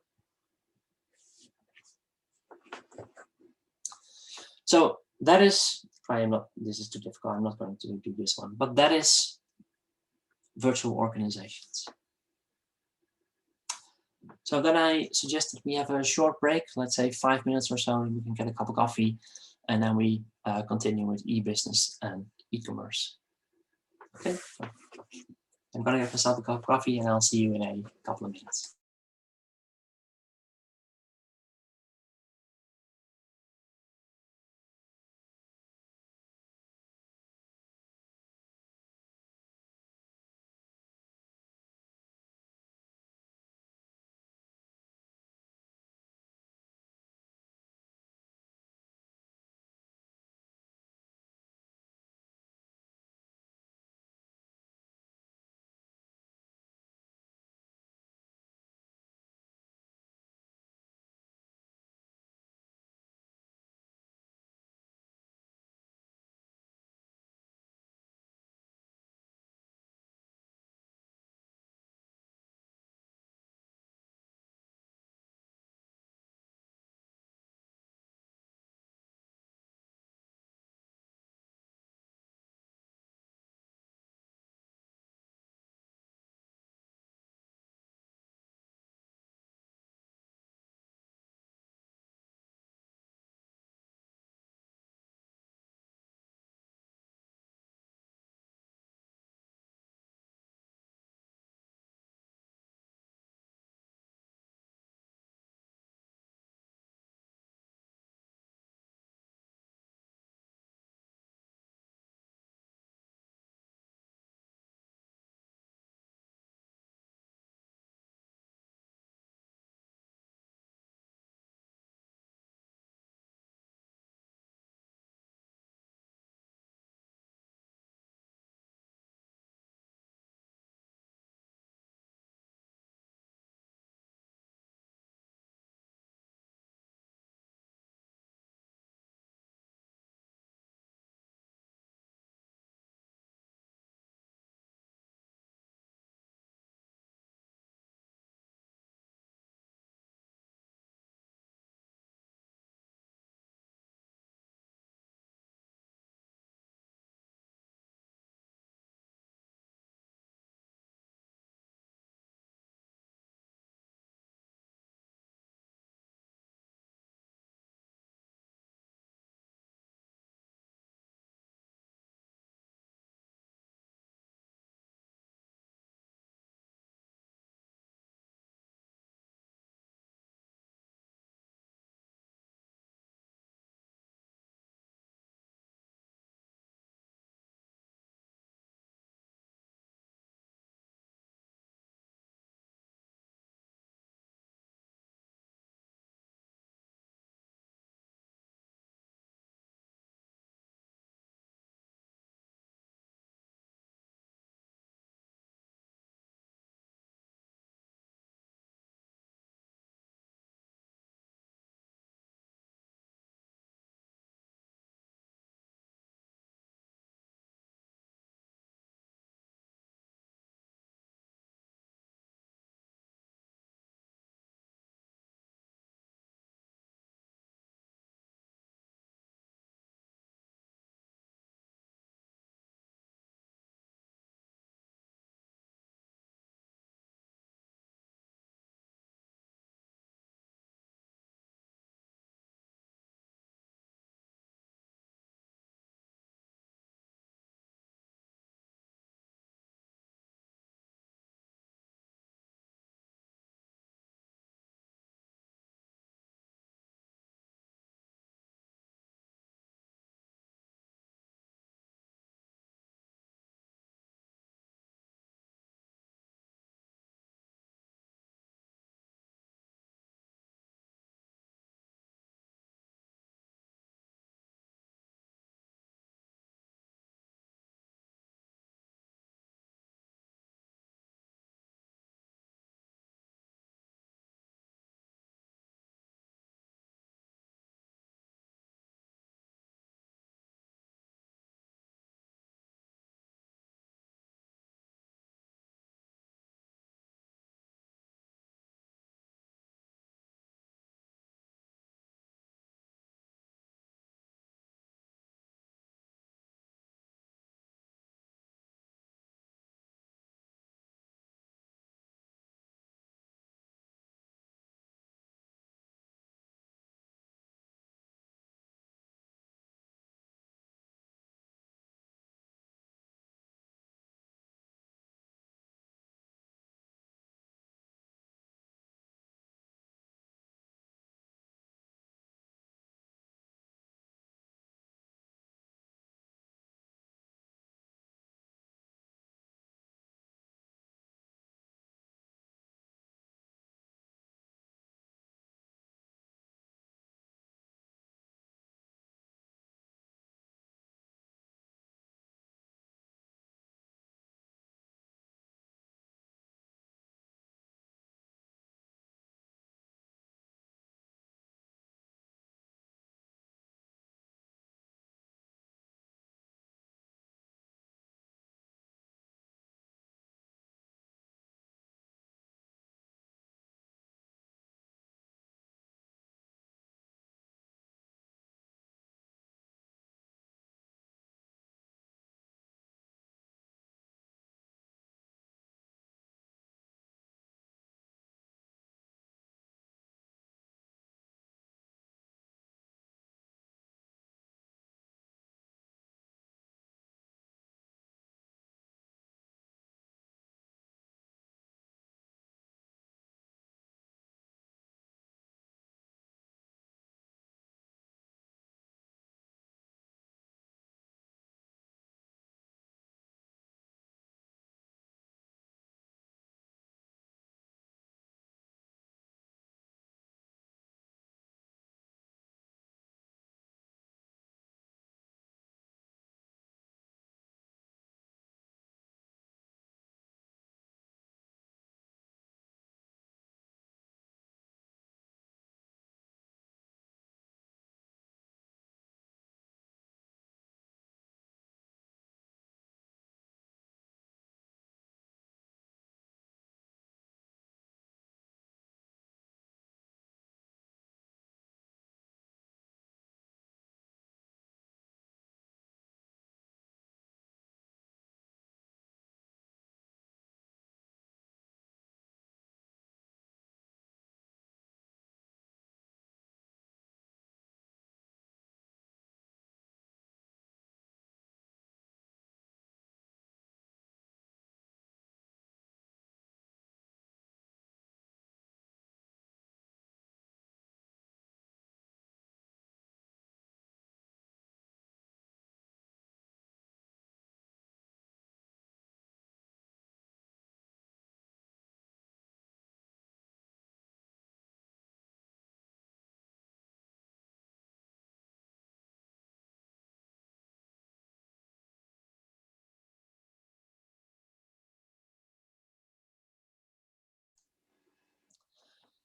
So That is, I am not, this is too difficult, I'm not going to do this one, but that is virtual organizations. So then I suggest that we have a short break, let's say 5 minutes or so, and we can get a cup of coffee, and then we continue with e-business and e-commerce. Okay, so I'm gonna get myself a cup of coffee, and I'll see you in a couple of minutes.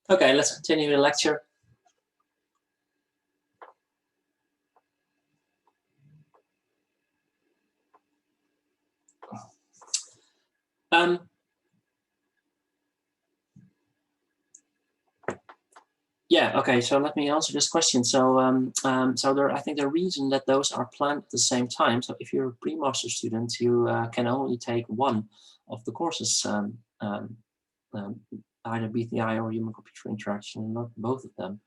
Okay, let's continue the lecture. Yeah, okay, so let me answer this question. So, I think the reason that those are planned at the same time, so if you're a pre-master student, you can only take one of the courses, either BTI or human computer interaction, not both of them.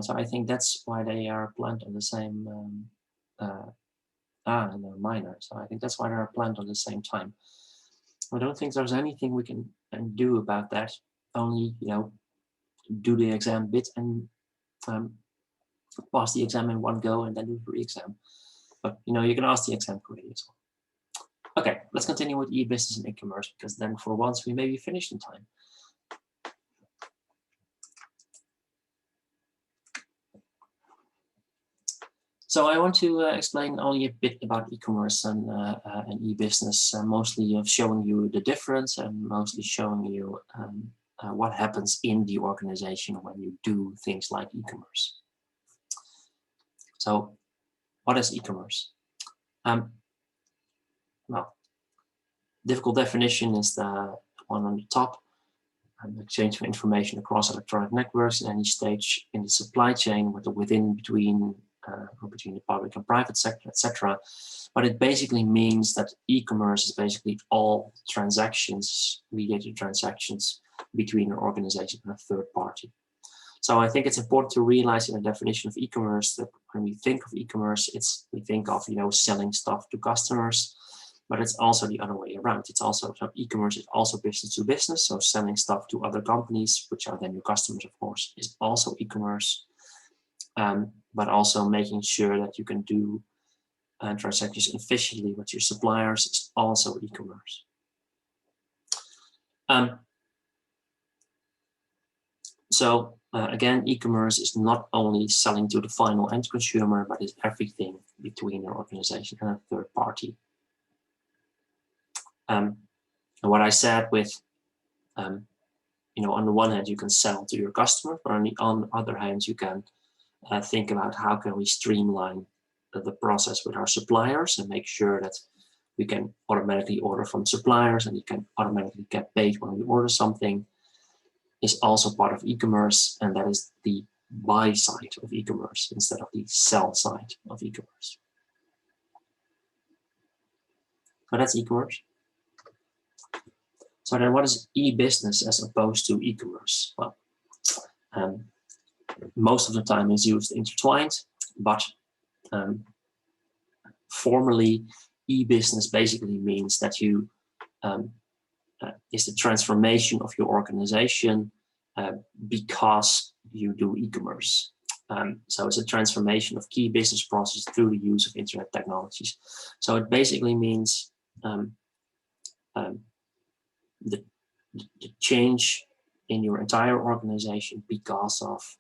So I think that's why they are planned on the same, and they're minor. So I think that's why they are planned on the same time. I don't think there's anything we can do about that. Only, do the exam bit and pass the exam in one go and then do the re-exam. But you can ask the exam query as well. Okay, let's continue with e-business and e-commerce, because then for once we may be finished in time. So I want to explain only a bit about e-commerce and e-business, mostly of showing you the difference and mostly showing you what happens in the organization when you do things like e-commerce. So what is e-commerce? Well, difficult definition is the one on the top. Exchange of information across electronic networks at any stage in the supply chain, within, between, or between the public and private sector, etc. But it basically means that e-commerce is basically all transactions, mediated transactions between an organization and a third party. So I think it's important to realize in the definition of e-commerce that when we think of e-commerce, we think of selling stuff to customers. But it's also the other way around. It's also, so e-commerce is also business to business. So selling stuff to other companies, which are then your customers, of course, is also e-commerce. But also making sure that you can do transactions efficiently with your suppliers is also e-commerce. Again, e-commerce is not only selling to the final end consumer, but is everything between your organization and a third party. And what I said with, on the one hand, you can sell to your customer, but on the other hand, you can think about how can we streamline the process with our suppliers and make sure that we can automatically order from suppliers and you can automatically get paid when we order something, is also part of e-commerce, and that is the buy side of e-commerce instead of the sell side of e-commerce. So that's e-commerce. So then what is e-business as opposed to e-commerce? Well, most of the time is used intertwined, but formally e-business basically means that you is the transformation of your organization because you do e-commerce. So it's a transformation of key business processes through the use of internet technologies. So it basically means the change in your entire organization because of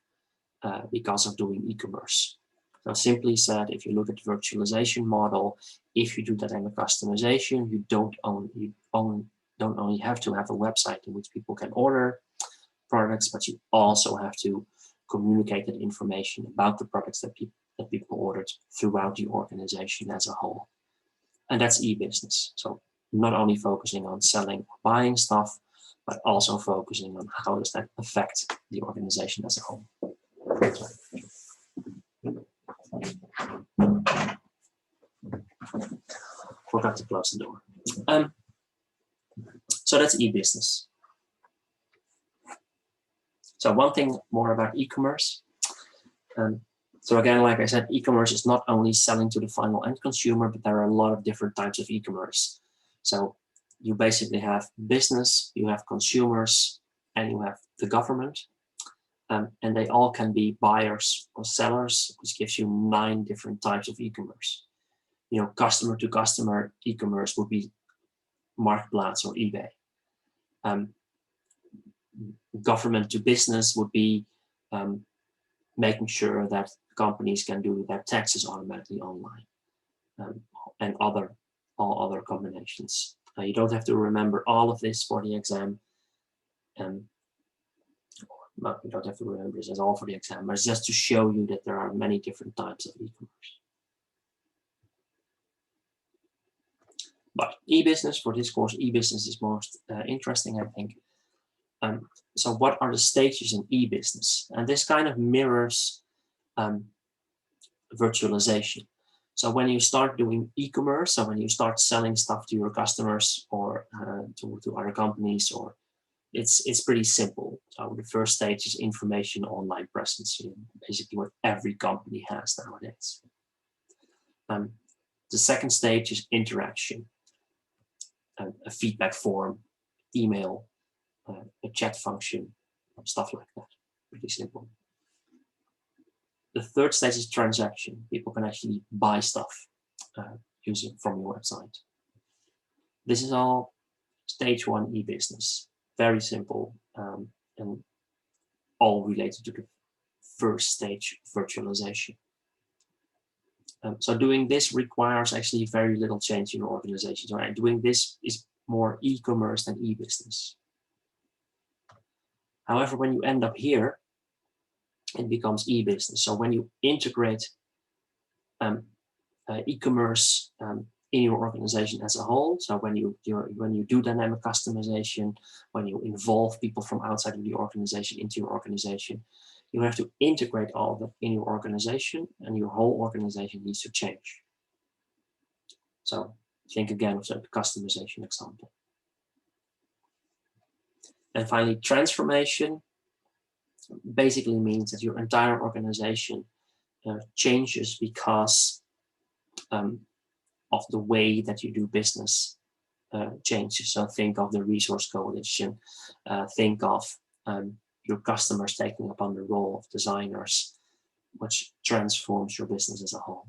doing e-commerce. So simply said, if you look at the virtualization model, if you do that in a customization, you don't only have to have a website in which people can order products, but you also have to communicate that information about the products that people ordered throughout the organization as a whole. And that's e-business. So not only focusing on selling or buying stuff, but also focusing on how does that affect the organization as a whole. Forgot to close the door. So that's e-business. So one thing more about e-commerce. So again, like I said, e-commerce is not only selling to the final end consumer, but there are a lot of different types of e-commerce. So you basically have business, you have consumers, and you have the government. And they all can be buyers or sellers, which gives you 9 different types of e-commerce. Customer to customer e-commerce would be Marktplaats or eBay. Government to business would be making sure that companies can do their taxes automatically online, and all other combinations. You don't have to remember all of this for the exam. But you don't have to remember this at all for the exam, but it's just to show you that there are many different types of e-commerce. But e-business, for this course, e-business is most interesting, I think. So what are the stages in e-business? And this kind of mirrors virtualization. So when you start doing e-commerce, so when you start selling stuff to your customers or to other companies, or it's pretty simple. So the first stage is information online presence, basically what every company has nowadays. The second stage is interaction, a feedback form, email, a chat function, stuff like that. Pretty simple. The third stage is transaction. People can actually buy stuff using from your website. This is all stage 1 e-business. Very simple and all related to the first stage, virtualization. So doing this requires actually very little change in your organization. So doing this is more e-commerce than e-business. However, when you end up here, it becomes e-business. So when you integrate e-commerce in your organization as a whole, so when you do dynamic customization, when you involve people from outside of the organization into your organization, you have to integrate all of that in your organization, and your whole organization needs to change. So think again of the customization example. And finally, transformation basically means that your entire organization changes because of the way that you do business changes. So think of the resource coalition, think of your customers taking upon the role of designers, which transforms your business as a whole.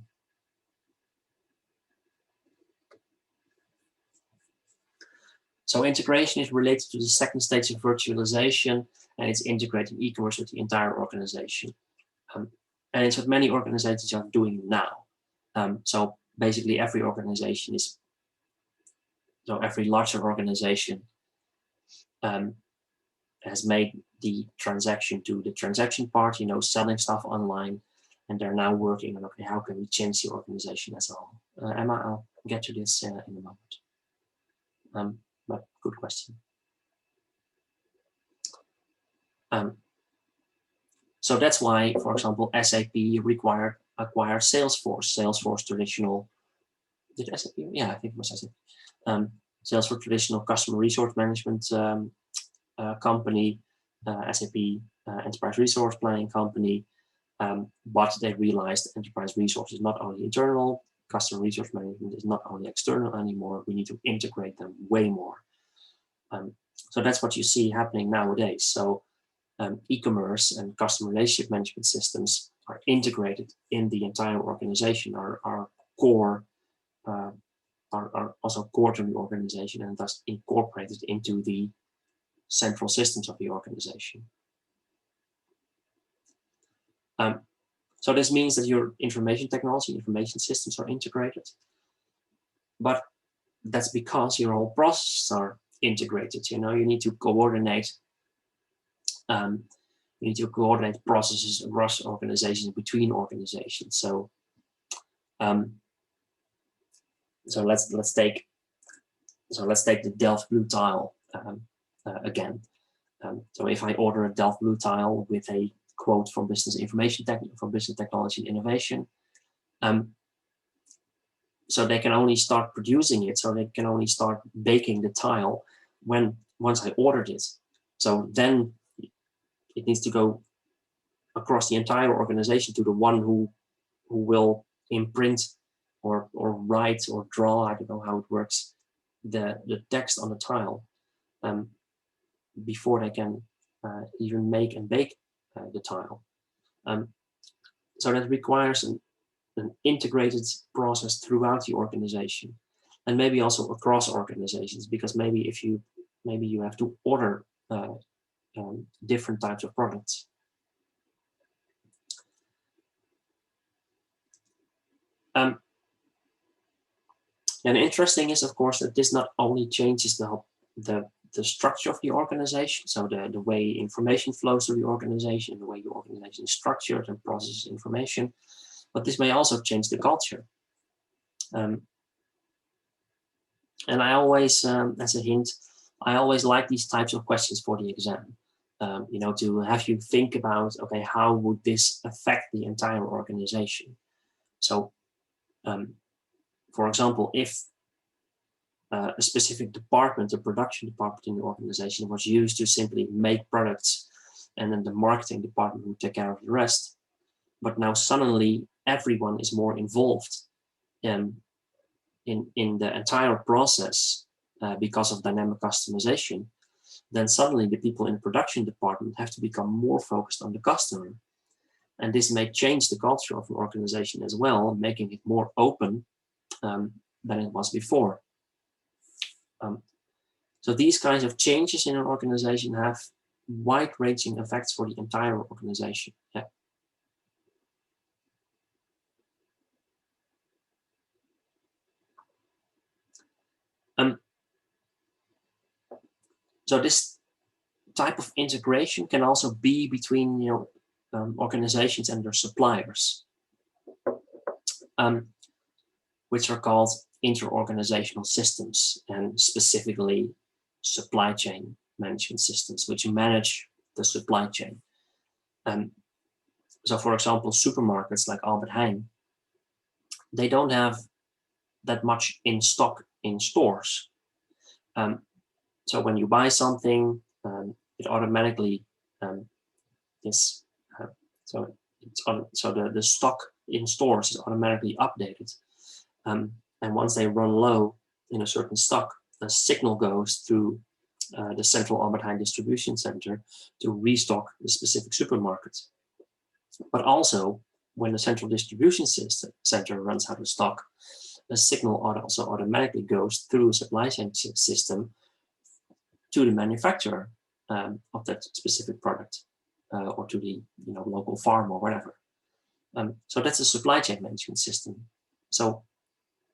So integration is related to the second stage of virtualization, and it's integrating e-commerce with the entire organization. And it's what many organizations are doing now. So basically every organization is, so every larger organization has made the transaction to the transaction part, selling stuff online, and they're now working on, okay, how can we change the organization as a whole? Emma, I'll get to this in a moment. But good question. So that's why, for example, SAP acquired Salesforce. Salesforce traditional, did SAP? Yeah, I think it was SAP. Salesforce traditional customer resource management company, SAP enterprise resource planning company, but they realized enterprise resource is not only internal, customer resource management is not only external anymore, we need to integrate them way more. So that's what you see happening nowadays. So e-commerce and customer relationship management systems are integrated in the entire organization, are core, are also core to the organization, and thus incorporated into the central systems of the organization. So this means that your information technology, information systems are integrated, but that's because your whole processes are integrated. You need to coordinate. You need to coordinate processes across organizations, between organizations. So, so let's take the Delft blue tile again. So if I order a Delft blue tile with a quote from business information from business technology and innovation, so they can only start producing it. So they can only start baking the tile once I ordered it. So then it needs to go across the entire organization to the one who will imprint or write or draw, I don't know how it works, the text on the tile before they can even make and bake the tile. So that requires an integrated process throughout the organization, and maybe also across organizations, because maybe you have to order different types of products. And interesting is, of course, that this not only changes the the structure of the organization, so the way information flows through the organization, the way your organization is structured and processes information. But this may also change the culture. And I always, as a hint, I always like these types of questions for the exam. To have you think about, okay, how would this affect the entire organization? So, for example, if a specific department, a production department in the organization, was used to simply make products, and then the marketing department would take care of the rest, but now suddenly everyone is more involved in the entire process because of dynamic customization, then suddenly the people in the production department have to become more focused on the customer. And this may change the culture of an organization as well, making it more open than it was before. So these kinds of changes in an organization have wide-ranging effects for the entire organization. Yeah. So this type of integration can also be between organizations and their suppliers, which are called inter-organizational systems, and specifically supply chain management systems, which manage the supply chain. So for example, supermarkets like Albert Heijn, they don't have that much in stock in stores. So when you buy something, it automatically is so the stock in stores is automatically updated, and once they run low in a certain stock, the signal goes through the central Albert Heijn distribution center to restock the specific supermarket. But also, when the central distribution center runs out of stock, the signal also automatically goes through a supply chain system to the manufacturer of that specific product, or to the local farm or whatever. So that's a supply chain management system. So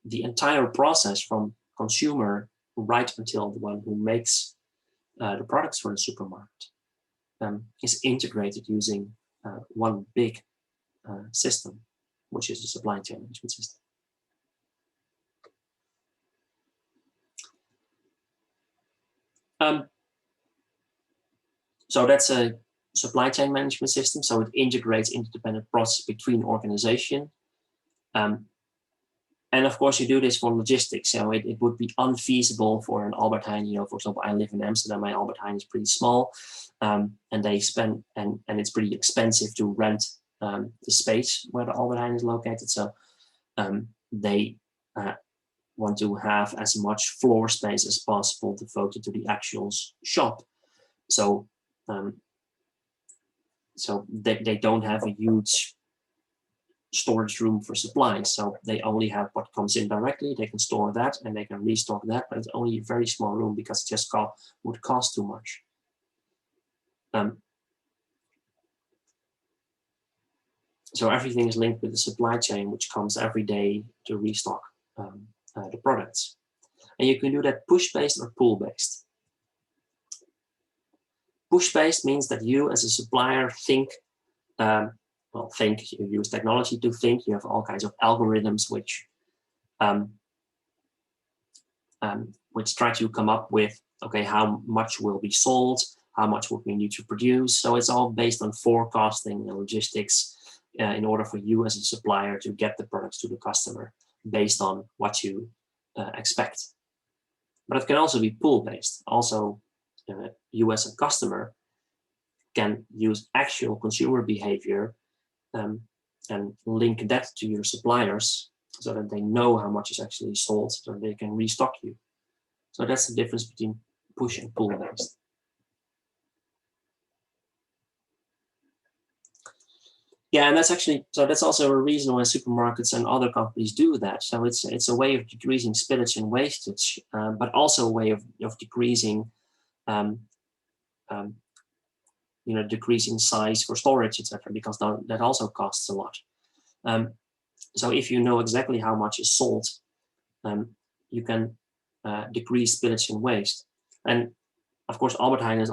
the entire process from consumer right until the one who makes the products for the supermarket is integrated using one big system, which is the supply chain management system. So that's a supply chain management system. So it integrates interdependent processes between organizations. And of course, you do this for logistics. So it would be unfeasible for an Albert Heijn. For example, I live in Amsterdam. My Albert Heijn is pretty small, and they spend and it's pretty expensive to rent the space where the Albert Heijn is located. So they want to have as much floor space as possible devoted to the actual shop. So they don't have a huge storage room for supplies, so they only have what comes in directly. They can store that and they can restock that, but it's only a very small room because it just would cost too much. So everything is linked with the supply chain, which comes every day to restock the products. And you can do that push-based or pull-based. Push-based means that you as a supplier think, you use technology to think. You have all kinds of algorithms which try to come up with, okay, how much will be sold, how much would we need to produce. So it's all based on forecasting and logistics in order for you as a supplier to get the products to the customer based on what you expect. But it can also be pull-based. Also, you as a customer can use actual consumer behavior and link that to your suppliers so that they know how much is actually sold, so they can restock you. So that's the difference between push and pull based. Yeah, and that's also a reason why supermarkets and other companies do that. So it's a way of decreasing spillage and wastage, but also a way of decreasing decreasing size for storage, etc., because that also costs a lot. So if you know exactly how much is sold, you can decrease spillage and waste. And of course, Albert Heijn has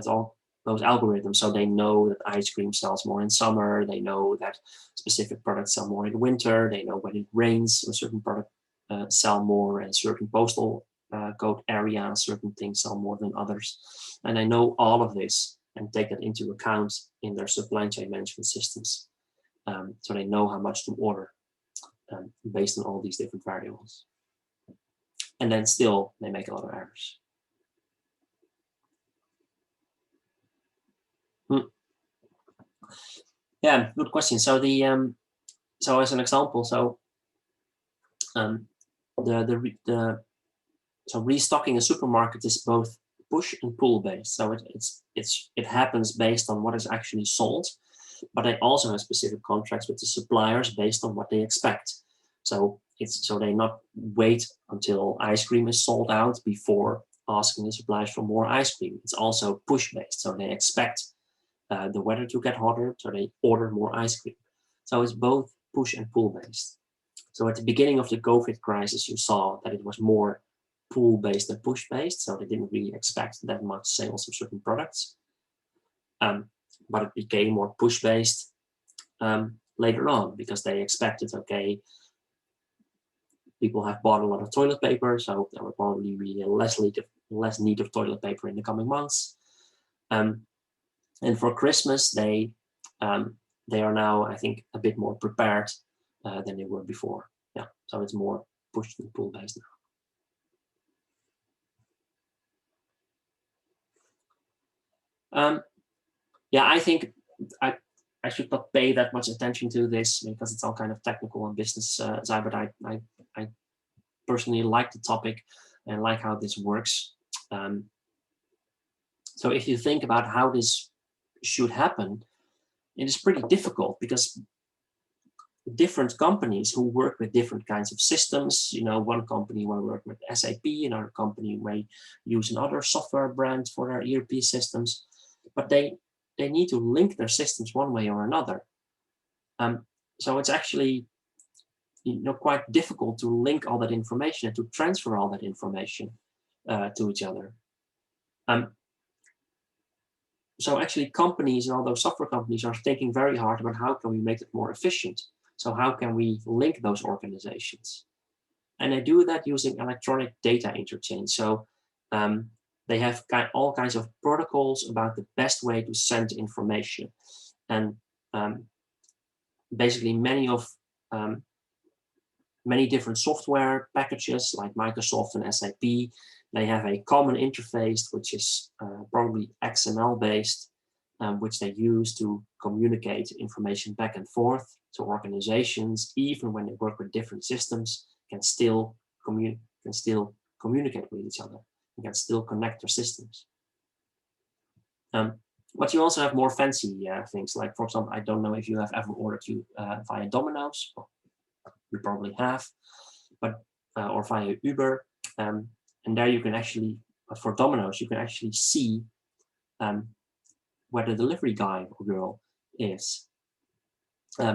all those algorithms, so they know that ice cream sells more in summer. They know that specific products sell more in winter. They know when it rains, a certain product sell more, and certain postal code areas, certain things sell more than others. And they know all of this and take that into account in their supply chain management systems. So they know how much to order based on all these different variables. And then still, they make a lot of errors. Yeah, good question. So so as an example, so restocking a supermarket is both push and pull based. So it happens based on what is actually sold, but they also have specific contracts with the suppliers based on what they expect. So they not wait until ice cream is sold out before asking the suppliers for more ice cream. It's also push based. So they expect the weather to get hotter, so they order more ice cream. So it's both push and pull based. So at the beginning of the COVID crisis, you saw that it was more pull based than push based. So they didn't really expect that much sales of certain products. But it became more push based later on because they expected, okay, people have bought a lot of toilet paper, so there will probably be less need of toilet paper in the coming months. And for Christmas, they are now, I think, a bit more prepared than they were before. Yeah, so it's more push and pull based now. Yeah, I think I should not pay that much attention to this because it's all kind of technical and business side, but I personally like the topic and like how this works. So if you think about how this should happen, it is pretty difficult because different companies who work with different kinds of systems, one company will work with SAP, another company may use another software brand for their ERP systems, but they need to link their systems one way or another. So it's actually quite difficult to link all that information and to transfer all that information to each other. So actually companies and all those software companies are thinking very hard about how can we make it more efficient. So how can we link those organizations? And they do that using electronic data interchange. So they have all kinds of protocols about the best way to send information. And basically many different software packages like Microsoft and SAP, they have a common interface, which is probably XML based, which they use to communicate information back and forth. So organizations, even when they work with different systems, can still communicate with each other and can still connect their systems. But you also have more fancy things, like, for example, I don't know if you have ever ordered via Domino's. You probably have, but or via Uber, and there you can actually, for Domino's, you can actually see where the delivery guy or girl is,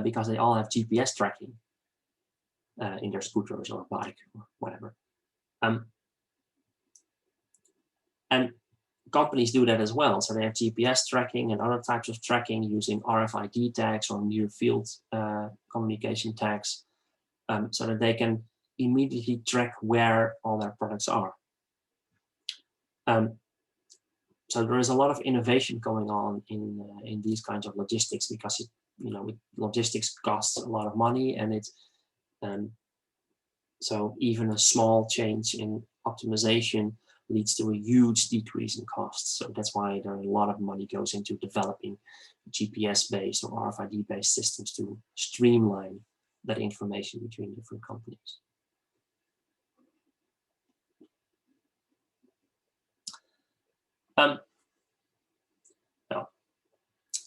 because they all have GPS tracking in their scooters or bike or whatever. And companies do that as well. So they have GPS tracking and other types of tracking using RFID tags or near field communication tags, so that they can immediately track where all their products are. So there is a lot of innovation going on in these kinds of logistics because logistics costs a lot of money, and so even a small change in optimization leads to a huge decrease in costs. So that's why there are a lot of money goes into developing GPS-based or RFID-based systems to streamline that information between different companies.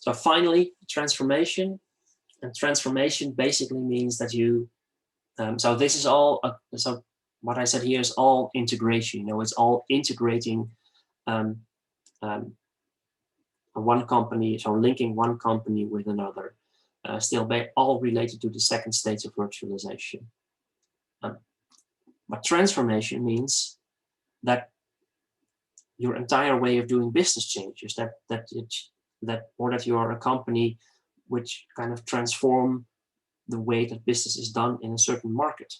So finally, transformation. And transformation basically means that you, so this is all, so what I said here is all integration. It's all integrating one company, so linking one company with another, still all related to the second stage of virtualization. But transformation means that your entire way of doing business changes, or that you are a company which kind of transform the way that business is done in a certain market.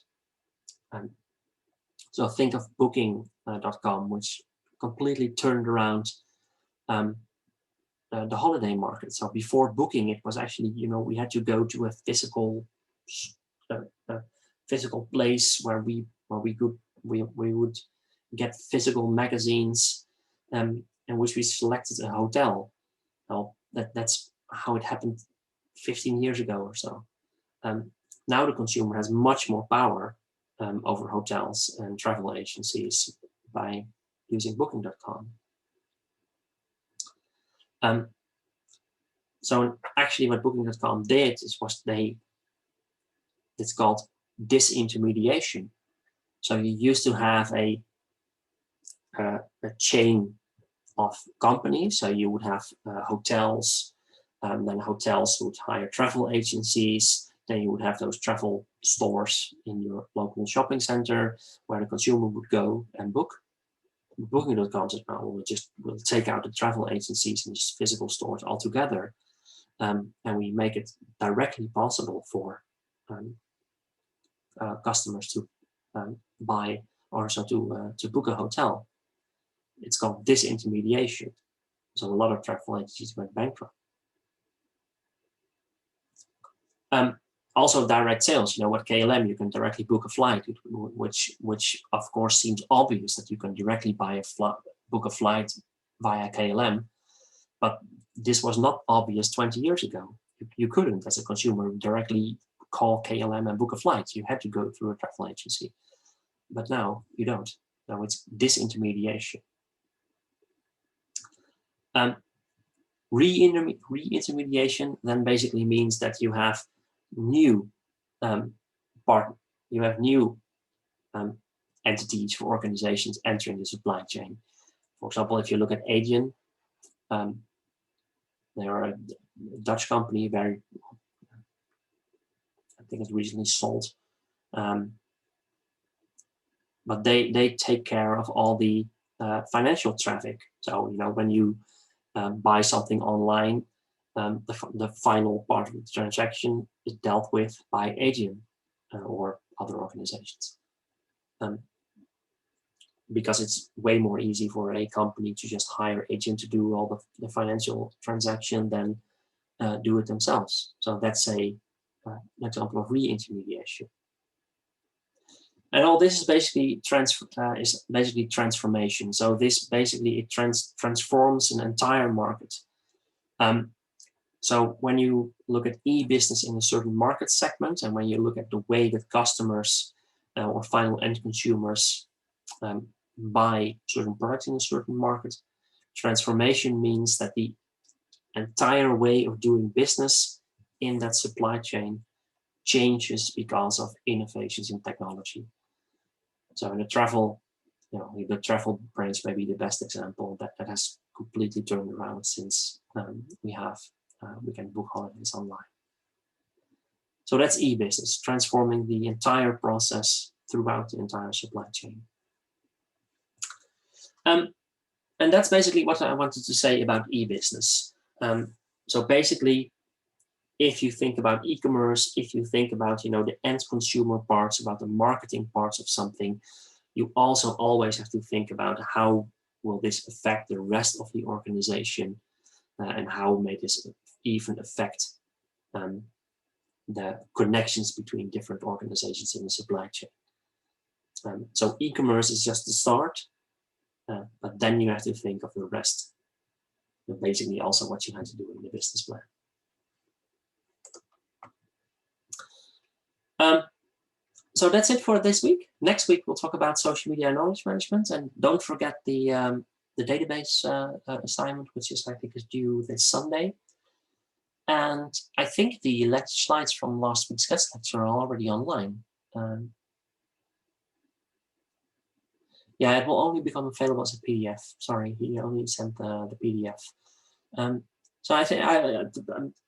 So think of booking.com, which completely turned around the holiday market. So before booking, it was actually, we had to go to a physical place where we would get physical magazines, in which we selected a hotel. Well, that's how it happened 15 years ago or so. Now the consumer has much more power over hotels and travel agencies by using booking.com. So actually what booking.com did it's called disintermediation. So you used to have a chain of companies. So you would have hotels, then hotels would hire travel agencies. Then you would have those travel stores in your local shopping center where the consumer would go and book. Booking.com says, well, we'll take out the travel agencies and just physical stores altogether, and we make it directly possible for customers to buy or also to book a hotel. It's called disintermediation. So a lot of travel agencies went bankrupt. Also direct sales, with KLM, you can directly book a flight, which of course seems obvious that you can directly book a flight via KLM, but this was not obvious 20 years ago. You couldn't, as a consumer, directly call KLM and book a flight. You had to go through a travel agency, but now you don't. Now it's disintermediation. Reintermediation then basically means that you have new entities for organizations entering the supply chain. For example, if you look at Adyen, they are a Dutch company, I think it's recently sold, but they take care of all the financial traffic. So when you buy something online, the final part of the transaction is dealt with by Adyen or other organizations, because it's way more easy for a company to just hire Adyen to do all the financial transaction than do it themselves. So that's an example of re-intermediation. And all this is basically transformation. So this basically transforms an entire market. So when you look at e-business in a certain market segment, and when you look at the way that customers or final end consumers buy certain products in a certain market, transformation means that the entire way of doing business in that supply chain changes because of innovations in technology. So in the travel, the travel branch may be the best example that has completely turned around since we can book holidays online. So that's e-business, transforming the entire process throughout the entire supply chain. And that's basically what I wanted to say about e-business. So basically, if you think about e-commerce, if you think about the end consumer parts, about the marketing parts of something, you also always have to think about how will this affect the rest of the organization, and how may this even affect the connections between different organizations in the supply chain. So e-commerce is just the start, but then you have to think of the rest. But basically also what you have to do in the business plan. So that's it for this week. Next week, we'll talk about social media and knowledge management. And don't forget the database assignment, which I think is due this Sunday. And I think the lecture slides from last week's guest lecture are already online. Yeah, it will only become available as a PDF. Sorry, he only sent the PDF. So I think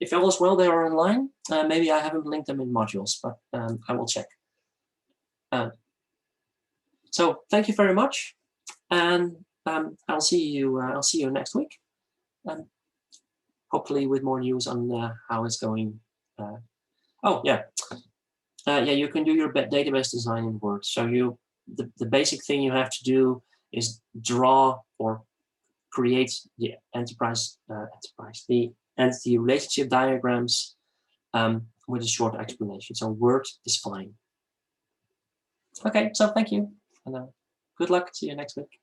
if all is well, they are online. Maybe I haven't linked them in modules, but I will check. So thank you very much, and I'll see you next week. Hopefully with more news on how it's going. Oh yeah, yeah, you can do your database design in Word. So the basic thing you have to do is draw or create the the entity relationship diagrams with a short explanation. So Word is fine. Okay, so thank you, and good luck. See you next week.